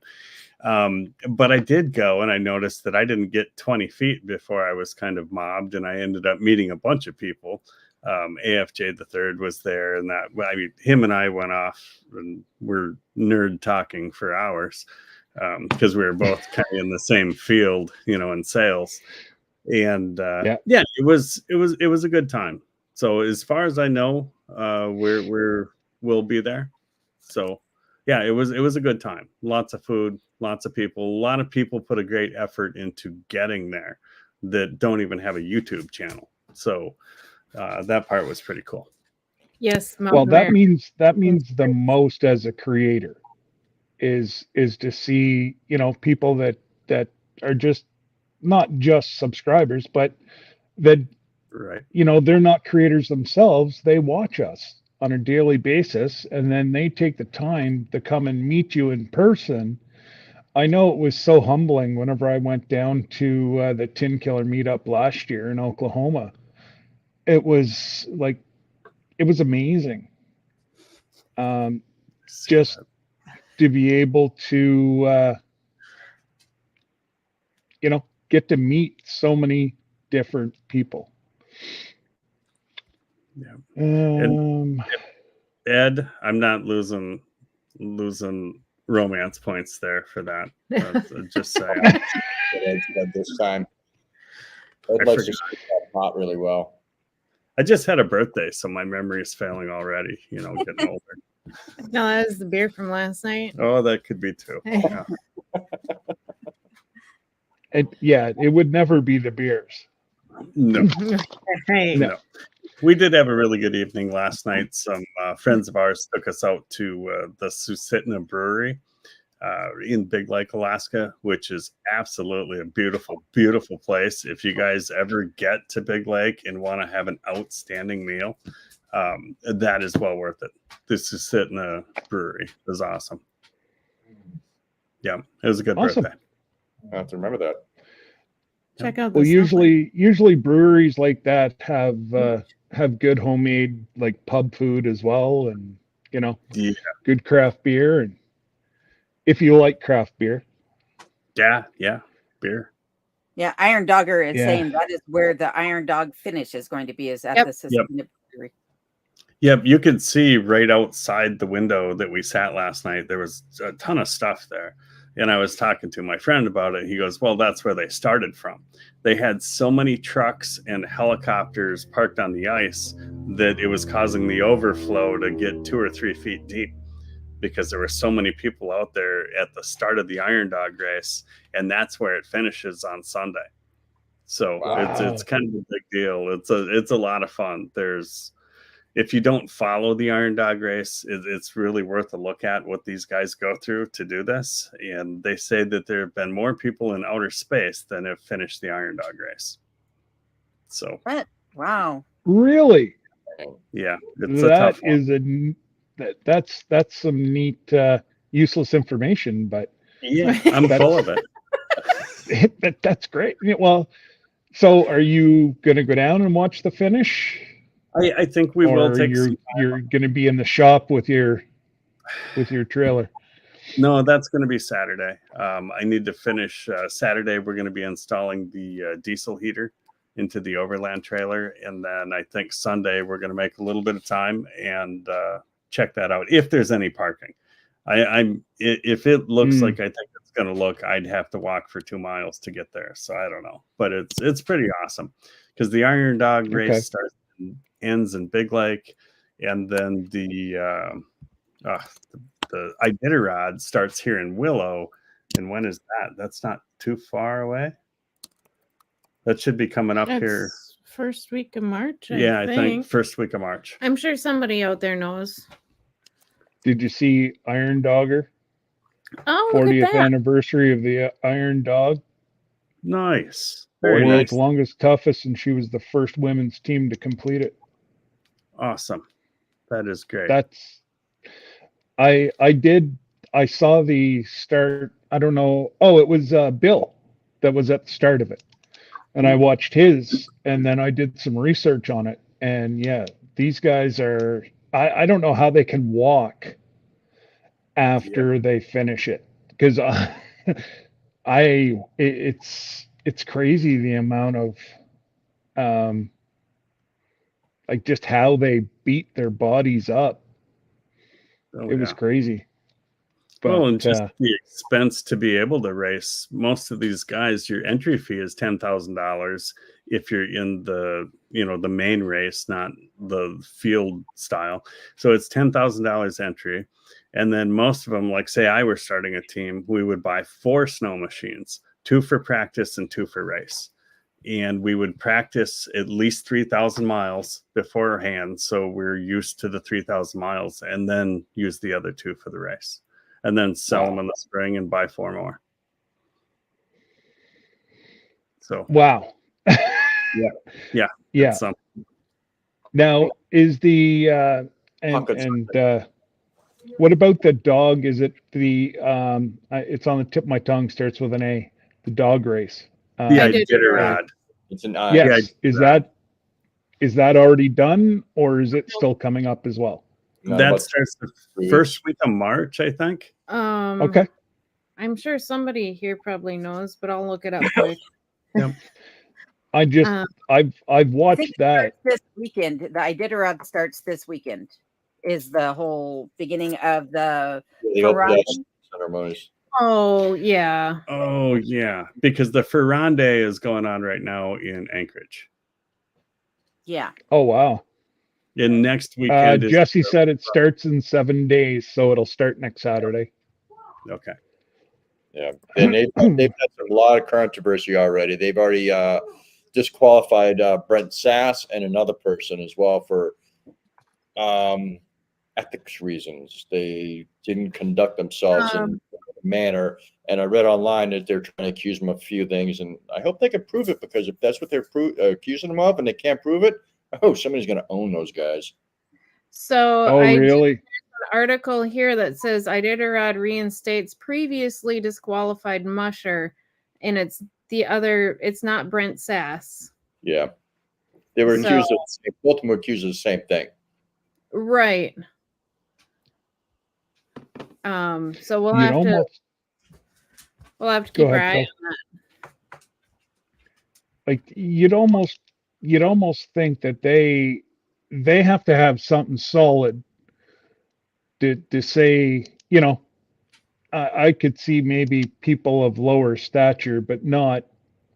But I did go, and I noticed that I didn't get 20 feet before I was kind of mobbed, and I ended up meeting a bunch of people. AFJ the third was there, and that, I mean, him and I went off and we're nerd talking for hours because we were both kind of in the same field, in sales. And yeah, it was a good time. So as far as I know, we'll be there. So yeah, it was a good time. Lots of food, lots of people. A lot of people put a great effort into getting there that don't even have a YouTube channel. So that part was pretty cool. Yes. Well, that means the most as a creator is to see, people that are just not just subscribers, but that, right, they're not creators themselves. They watch us on a daily basis, and then they take the time to come and meet you in person. I know it was so humbling whenever I went down to the Tin Killer meetup last year in Oklahoma. It was amazing. Just to be able to, get to meet so many different people. Yeah. And Ed, I'm not losing romance points there for that. Just saying. This time, not really well. I just had a birthday, so my memory is failing already. Getting older. No, that was the beer from last night. Oh, that could be too. Yeah. It would never be the beers. No. Right. No. We did have a really good evening last night. Some friends of ours took us out to the Susitna Brewery in Big Lake, Alaska, which is absolutely a beautiful, beautiful place. If you guys ever get to Big Lake and want to have an outstanding meal, that is well worth it. The Susitna Brewery is awesome. Yeah, it was a good birthday. I have to remember that. Check out the usually breweries like that have good homemade like pub food as well, and good craft beer, and if you like craft beer. Yeah, beer. Yeah, Iron Dogger is saying that is where the Iron Dog finish is going to be, is at the Susitna Brewery. Yep, you could see right outside the window that we sat last night. There was a ton of stuff there. And I was talking to my friend about it. He goes, well, that's where they started from. They had so many trucks and helicopters parked on the ice that it was causing the overflow to get 2 or 3 feet deep because there were so many people out there at the start of the Iron Dog race. And that's where it finishes on Sunday. So it's kind of a big deal. It's a lot of fun. If you don't follow the Iron Dog race, it's really worth a look at what these guys go through to do this. And they say that there have been more people in outer space than have finished the Iron Dog race. So, what? Wow. Really? Yeah. It's a tough one. That's some neat, useless information, but yeah, I'm full of it. That's great. Well, so are you going to go down and watch the finish? I think we will take. You're going to be in the shop with your trailer. No, that's going to be Saturday. I need to finish Saturday. We're going to be installing the diesel heater into the overland trailer, and then I think Sunday we're going to make a little bit of time and check that out if there's any parking. If it looks like I think it's going to look, I'd have to walk for 2 miles to get there. So I don't know, but it's pretty awesome because the Iron Dog race starts. Ends in Big Lake, and then the Iditarod starts here in Willow. And when is that? That's not too far away. That should be coming up here. First week of March. I think first week of March. I'm sure somebody out there knows. Did you see Iron Dogger? Oh, 40th anniversary of the Iron Dog. Nice. Very world's longest, toughest, and she was the first women's team to complete it. Awesome. That is great. I saw the start. I don't know. Oh, it was Bill that was at the start of it. And I watched his, and then I did some research on it. And yeah, these guys are, I don't know how they can walk after they finish it. Because it's crazy the amount of like just how they beat their bodies up. Oh, It was yeah. crazy. Well, and But just the expense to be able to race. Most of these guys, your entry fee is $10,000 if you're in the the main race, not the field style. So it's $10,000 entry, and then most of them, like say I were starting a team, we would buy 4 snow machines, 2 for practice and 2 for race, and we would practice at least 3,000 miles beforehand, so we're used to the 3,000 miles, and then use the other 2 for the race. And then sell them in the spring and buy 4 more. So wow. yeah. Yeah. Now is the Pockets. and what about the dog? Is it the it's on the tip of my tongue, starts with an A, the dog race. The I did Iditarod. It's an Yes. Yeah, Is that already done, or is it still coming up as well? That starts the first week of March, I think. Okay. I'm sure somebody here probably knows, but I'll look it up quick. Yep. I just I've I watched think it that. starts this weekend. The Iditarod starts this weekend. Is the whole beginning of the Ferrari. ceremonies. Oh yeah. Oh yeah, because the Ferrande is going on right now in Anchorage. Yeah. Oh wow. And next weekend is Jesse said it starts in 7 days, so it'll start next Saturday. okay. Yeah, and they've had a lot of controversy already. They've already disqualified Brent Sass and another person as well for ethics reasons. They didn't conduct themselves in a manner. And I read online that they're trying to accuse them of a few things, and I hope they can prove it, because if that's what they're accusing them of and they can't prove it, somebody's going to own those guys. So Oh really? an article here that says Iditarod reinstates previously disqualified musher, and it's not Brent Sass. Yeah, they were accused of both of them were accused of the same thing. Right. So we'll have to keep our eye on that. Like you'd almost think that they have to have something solid to say, I could see maybe people of lower stature, but not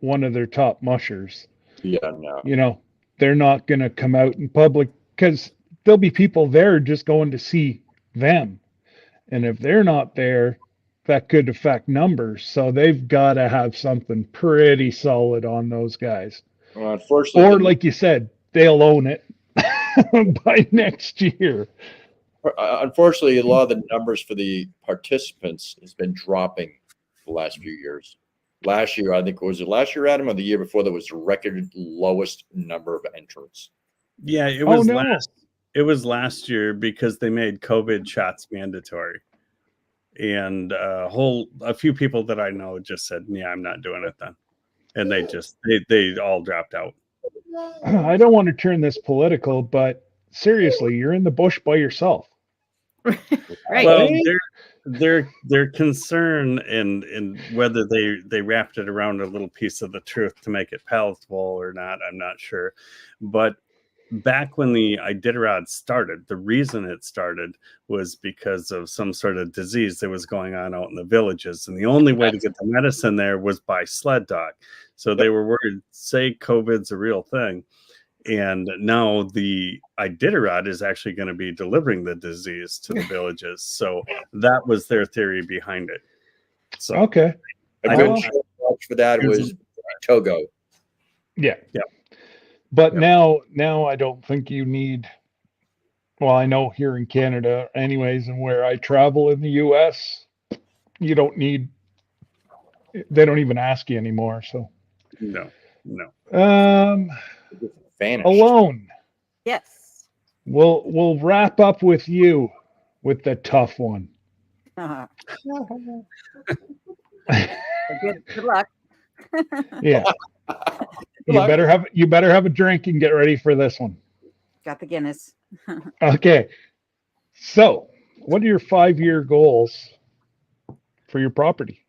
one of their top mushers. Yeah, no. They're not going to come out in public, because there'll be people there just going to see them. And if they're not there, that could affect numbers. So they've got to have something pretty solid on those guys. Well, unfortunately, or like you said, they'll own it by next year. Unfortunately, a lot of the numbers for the participants has been dropping the last few years. Last year, I think, was it last year, Adam, or the year before, there was the record lowest number of entrants? Yeah, it was last year, because they made COVID shots mandatory. And a few people that I know just said, yeah, I'm not doing it then. And they all dropped out. I don't want to turn this political, but seriously, you're in the bush by yourself. Right. Well, their concern and whether they wrapped it around a little piece of the truth to make it palatable or not, I'm not sure. But back when the Iditarod started, the reason it started was because of some sort of disease that was going on out in the villages. And the only way to get the medicine there was by sled dog. So they were worried, say COVID's a real thing. And now the Iditarod is actually going to be delivering the disease to the villages. So that was their theory behind it. So okay. A good watch for that was Togo. Yeah. Yeah. But now I don't think you need, well, I know here in Canada anyways, and where I travel in the US, you don't need, they don't even ask you anymore. So no. Vanished. Alone. Yes. We'll wrap up with you with the tough one. Good luck. Yeah. You better have a drink and get ready for this one. Got the Guinness. Okay. So, what are your 5-year goals for your property?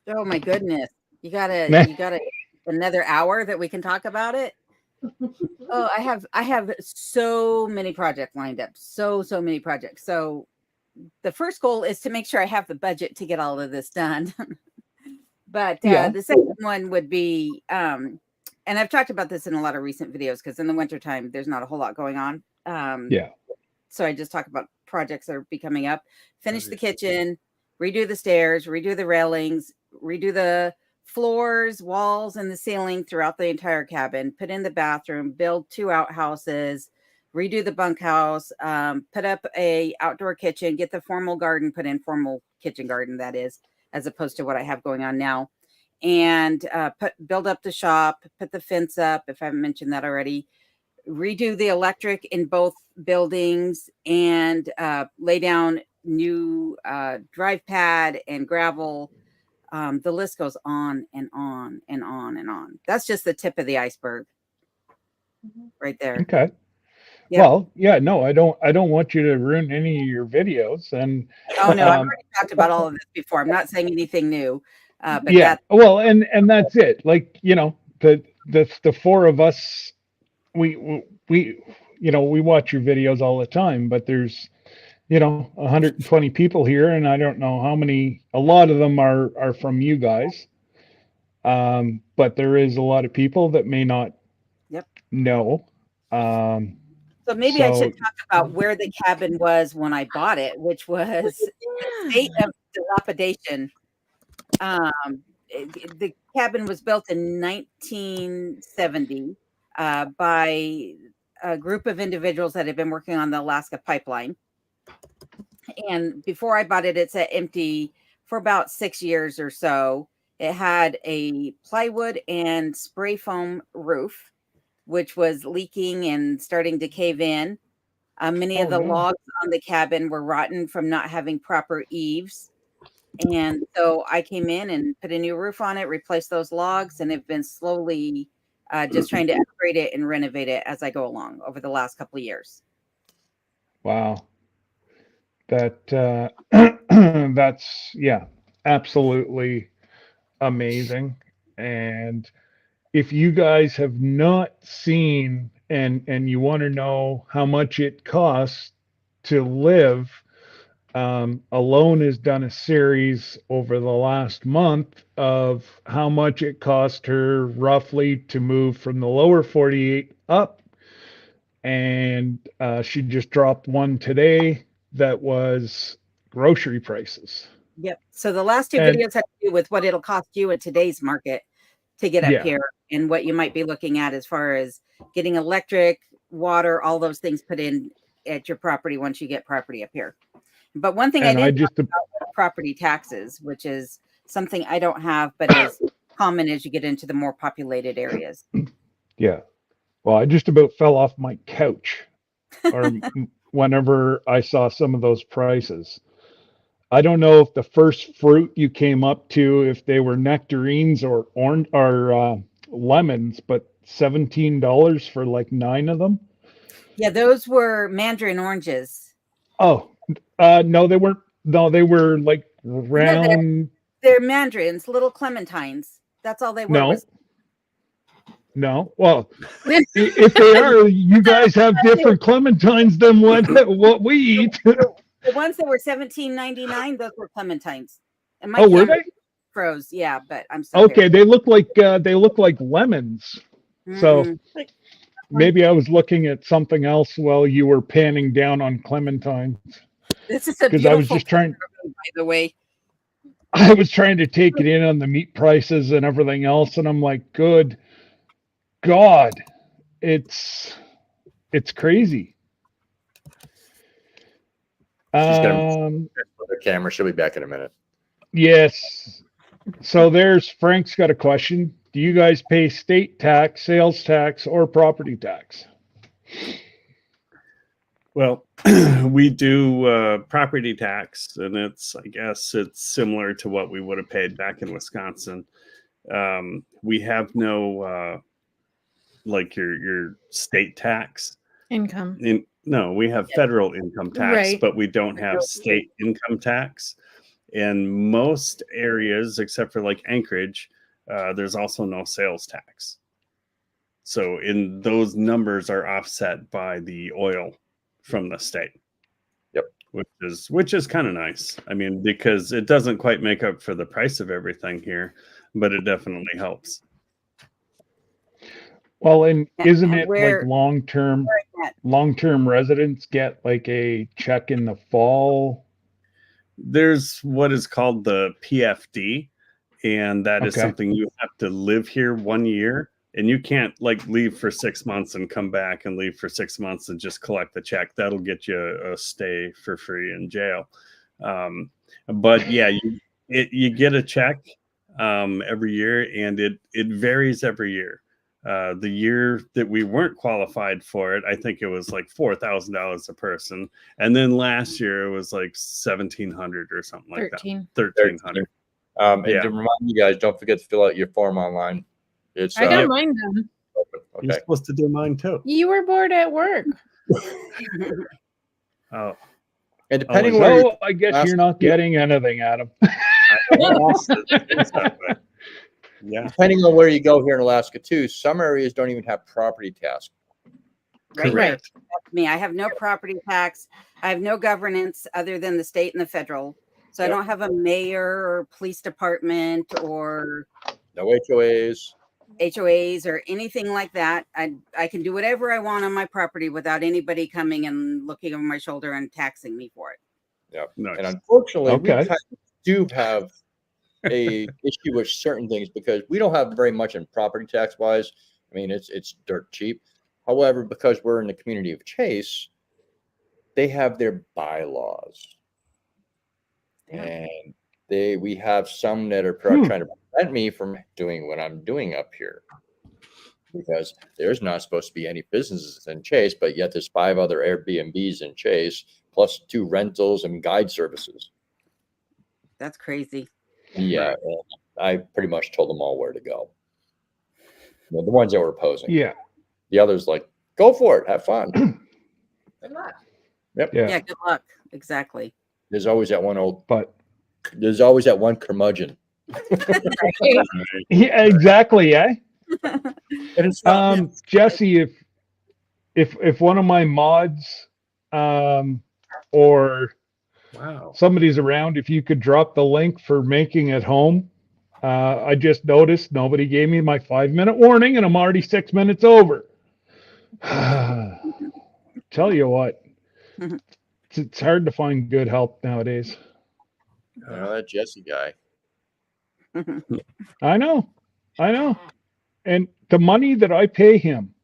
Oh my goodness. You got another hour that we can talk about it? Oh, I have so many projects lined up. So many projects. So the first goal is to make sure I have the budget to get all of this done. But Yeah. the second one would be, and I've talked about this in a lot of recent videos because in the wintertime, there's not a whole lot going on. Yeah. So I just talk about projects that are be coming up. Finish the kitchen, redo the stairs, redo the railings, redo the floors, walls, and the ceiling throughout the entire cabin. Put in the bathroom, build 2 outhouses, redo the bunkhouse, put up a outdoor kitchen, get the formal garden put in, formal kitchen garden that is, as opposed to what I have going on now. And build up the shop, put the fence up if I haven't mentioned that already. Redo the electric in both buildings and lay down new drive pad and gravel. The list goes on and on and on and on. That's just the tip of the iceberg right there. Okay. Yep. Well, yeah, no, I don't want you to ruin any of your videos. And Oh no, I've already talked about all of this before. I'm not saying anything new. But yeah, well, and that's it. Like, you know, the 4 of us, we you know, we watch your videos all the time, but there's, you know, 120 people here, and I don't know how many. A lot of them are from you guys, but there is a lot of people that may not know. So maybe I should talk about where the cabin was when I bought it, which was in a state of dilapidation. The cabin was built in 1970 by a group of individuals that had been working on the Alaska pipeline. And before I bought it, it sat empty for about 6 years or so. It had a plywood and spray foam roof, which was leaking and starting to cave in. Many of the logs on the cabin were rotten from not having proper eaves. And so I came in and put a new roof on it, replaced those logs, and have been slowly just trying to upgrade it and renovate it as I go along over the last couple of years. Wow. That that's, yeah, absolutely amazing. And if you guys have not seen and you want to know how much it costs to live, Alone has done a series over the last month of how much it cost her roughly to move from the lower 48 up. And she just dropped one today that was grocery prices. Yep. So the last 2 videos have to do with what it'll cost you in today's market to get up here and what you might be looking at as far as getting electric, water, all those things put in at your property once you get property up here. But one thing I did talk about was property taxes, which is something I don't have, but is common as you get into the more populated areas. Yeah. Well, I just about fell off my couch or whenever I saw some of those prices. I don't know if the first fruit you came up to, if they were nectarines or orange or lemons, but $17 for like 9 of them. Yeah, those were mandarin oranges. Oh, no, they weren't. No, they were like round. No, they're mandarins, little clementines. That's all they were. No. Well, if they are, you guys have different clementines than what we eat. The ones that were $17.99, those were clementines. And my were they? Froze, yeah, but I'm still okay. Here. They look like lemons. Mm-hmm. So maybe I was looking at something else while you were panning down on clementines. This is because I was just trying. By the way, I was trying to take it in on the meat prices and everything else, and I'm like, good God, it's crazy. The camera. She'll be back in a minute. Yes. So there's Frank's got a question. Do you guys pay state tax, sales tax, or property tax? Well, we do property tax, and I guess it's similar to what we would have paid back in Wisconsin. We have no like your state tax income. No, we have federal income tax, right. But we don't have state income tax. In most areas, except for like Anchorage, there's also no sales tax. So in those numbers are offset by the oil from the state. Yep. Which is kind of nice. I mean, because it doesn't quite make up for the price of everything here, but it definitely helps. Well, and isn't And it like long-term residents get like a check in the fall? There's what is called the PFD, and that is Okay. something you have to live here 1 year, and you can't like leave for 6 months and come back and leave for 6 months and just collect the check. That'll get you a stay for free in jail. But yeah, you get a check every year, and it varies every year. The year that we weren't qualified for it, I think it was like $4,000 a person, and then last year it was like 1,700 or something like 13. that. 1,300. And Yeah. to remind you guys, don't forget to fill out your form online. It's I got mine done. open. You're Okay. supposed to do mine too. You were bored at work. Oh, And depending where So I guess you're not getting anything, Adam. yeah. depending on where you go here in Alaska too, some areas don't even have property tax. Right. Correct. That's me. I have no property tax. I have no governance other than the state and the federal. So I Yep. don't have a mayor or police department or No HOAs. HOAs or anything like that. I can do whatever I want on my property without anybody coming and looking over my shoulder and taxing me for it. Nice. And unfortunately, Okay. we kind of do have a issue with certain things because we don't have very much in property tax wise. I mean, it's dirt cheap. However, because we're in the community of Chase, they have their bylaws, Yeah. and we have some that are trying to prevent me from doing what I'm doing up here because there's not supposed to be any businesses in Chase, but yet there's 5 other Airbnbs in Chase plus 2 rentals and guide services. That's crazy. Yeah, and I pretty much told them all where to go. The ones that were opposing. Yeah. The others like, go for it, have fun. Good luck. Yep. Yeah. Yeah, good luck. Exactly. There's always that one curmudgeon. Yeah, exactly, eh? And it's not Jesse, if one of my mods or Wow. somebody's around, if you could drop the link for making it home. I just noticed nobody gave me my 5-minute warning and I'm already 6 minutes over. Tell you what, it's hard to find good help nowadays. that Jesse guy. I know. And the money that I pay him,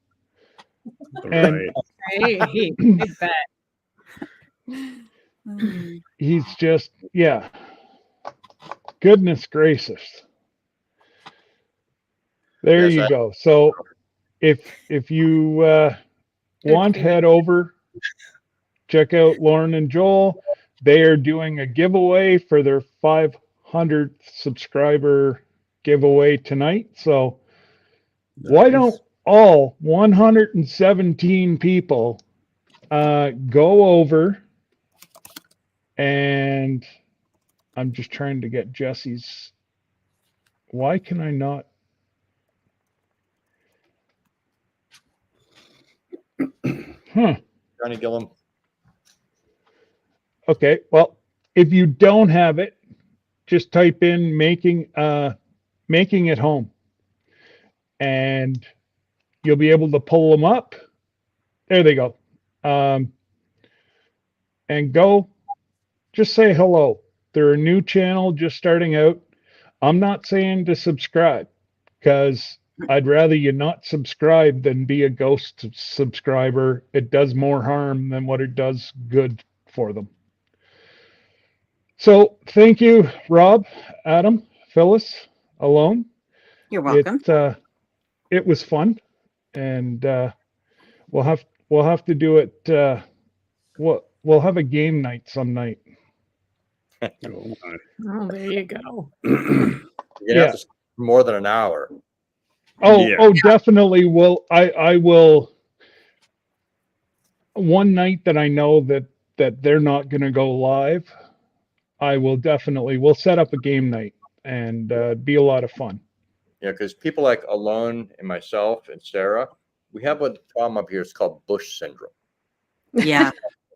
and Right. Hey, I bet. he's just, yeah. Goodness gracious. There Yes, you go. So if you want, head over, check out Lauren and Joel. They are doing a giveaway for their 500th subscriber giveaway tonight. So why don't all 117 people go over, and I'm just trying to get Jesse's. Why can I not? Trying to kill him. Okay, well, if you don't have it, just type in making it home, and you'll be able to pull them up. There they go. And go, just say hello. They're a new channel just starting out. I'm not saying to subscribe because I'd rather you not subscribe than be a ghost subscriber. It does more harm than what it does good for them. So thank you, Rob, Adam, Phyllis, Alone. You're welcome. It was fun, and we'll have to do it. We'll have a game night some night. Oh, there you go. You're gonna have to spend more than an hour. Oh, Yeah. Definitely will. I will. One night that I know that they're not going to go live, I will definitely. We'll set up a game night and be a lot of fun. because people like Alone and myself and Sarah, we have a problem up here. It's called Bush syndrome. Yeah,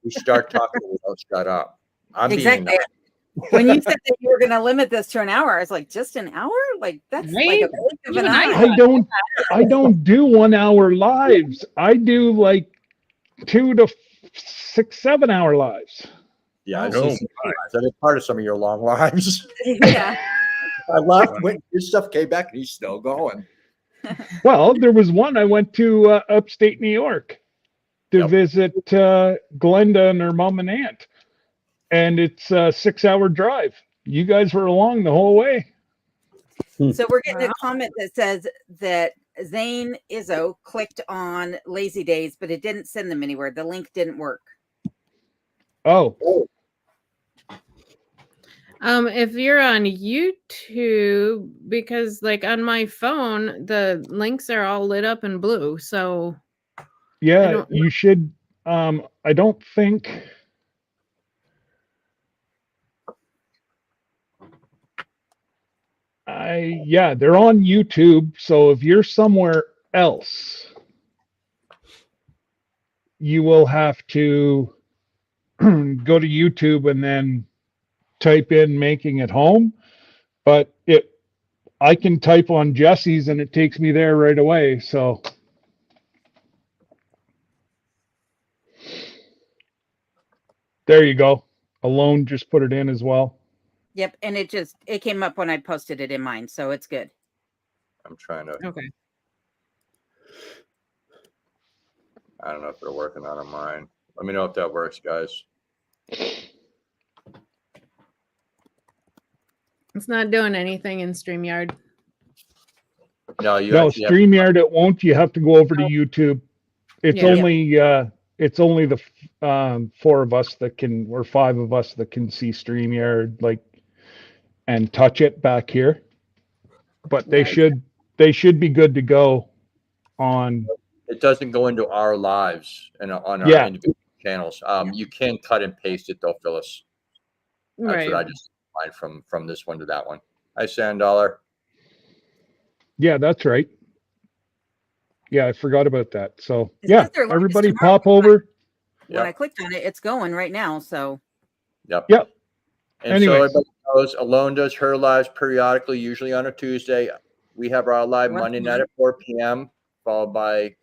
We start talking, we don't shut up. I'm exactly. being When you said that you were going to limit this to an hour, I was like, just an hour? Like that's like a Right? blink of You an and I eye. I don't do 1 hour lives. I do like 2 to 6, 7 hour lives. yeah, I Oh, see. That is part of some of your long lives. Yeah. I left, went, his stuff came back, and he's still going. Well, there was one I went to upstate New York to Yep. visit Glenda and her mom and aunt. And it's a 6 hour drive. You guys were along the whole way. So we're getting Wow. a comment that says that Zane Izzo clicked on Lazy Days, but it didn't send them anywhere. The link didn't work. Oh, If you're on YouTube, because like on my phone, the links are all lit up in blue. So yeah, don't- you should. I don't think. Yeah, they're on YouTube. So if you're somewhere else, you will have to go to YouTube and then type in "making it home." But I can type on Jesse's and it takes me there right away. So there you go. Alone just put it in as well. Yep, and it came up when I posted it in mine, so it's good. I'm trying to. okay. I don't know if they're working on mine. Let me know if that works, guys. It's not doing anything in StreamYard. No, you No, actually have, StreamYard it won't. You have to go over to YouTube. It's Yeah. only the 4 of us that can, or 5 of us that can see StreamYard and touch it back here. But they should be good to go on. it doesn't go into our lives and on our Yeah. individual channels. You can cut and paste it though, Phyllis. That's Right. what I just find from this one to that one. Hi, Sand Dollar. Yeah, that's right. Yeah, I forgot about that. So It yeah, says they're live everybody tomorrow. pop over. When I clicked on it, it's going right now. So Yep. Yep. And Anyways. so everybody knows Alone does her lives periodically, usually on a Tuesday. We have our live Once Monday a night month. at 4 p.m., followed by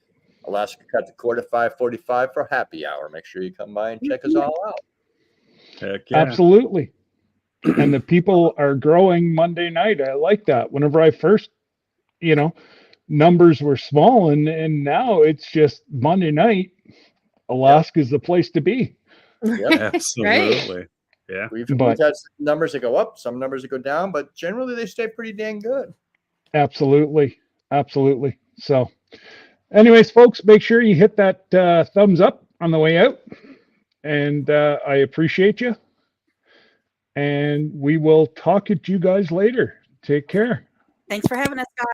Alaska Cut the Cord at 5:45 for happy hour. Make sure you come by and check us all out. heck yeah. Absolutely. And the people are growing Monday night. I like that. Whenever I first, numbers were small and now it's just Monday night. Alaska's the place to be. Absolutely. Yeah. We've But- had some numbers that go up, some numbers that go down, but generally they stay pretty dang good. Absolutely. Absolutely. So anyways, folks, make sure you hit that thumbs up on the way out. And I appreciate you. And we will talk at you guys later. Take care. thanks for having us, guys.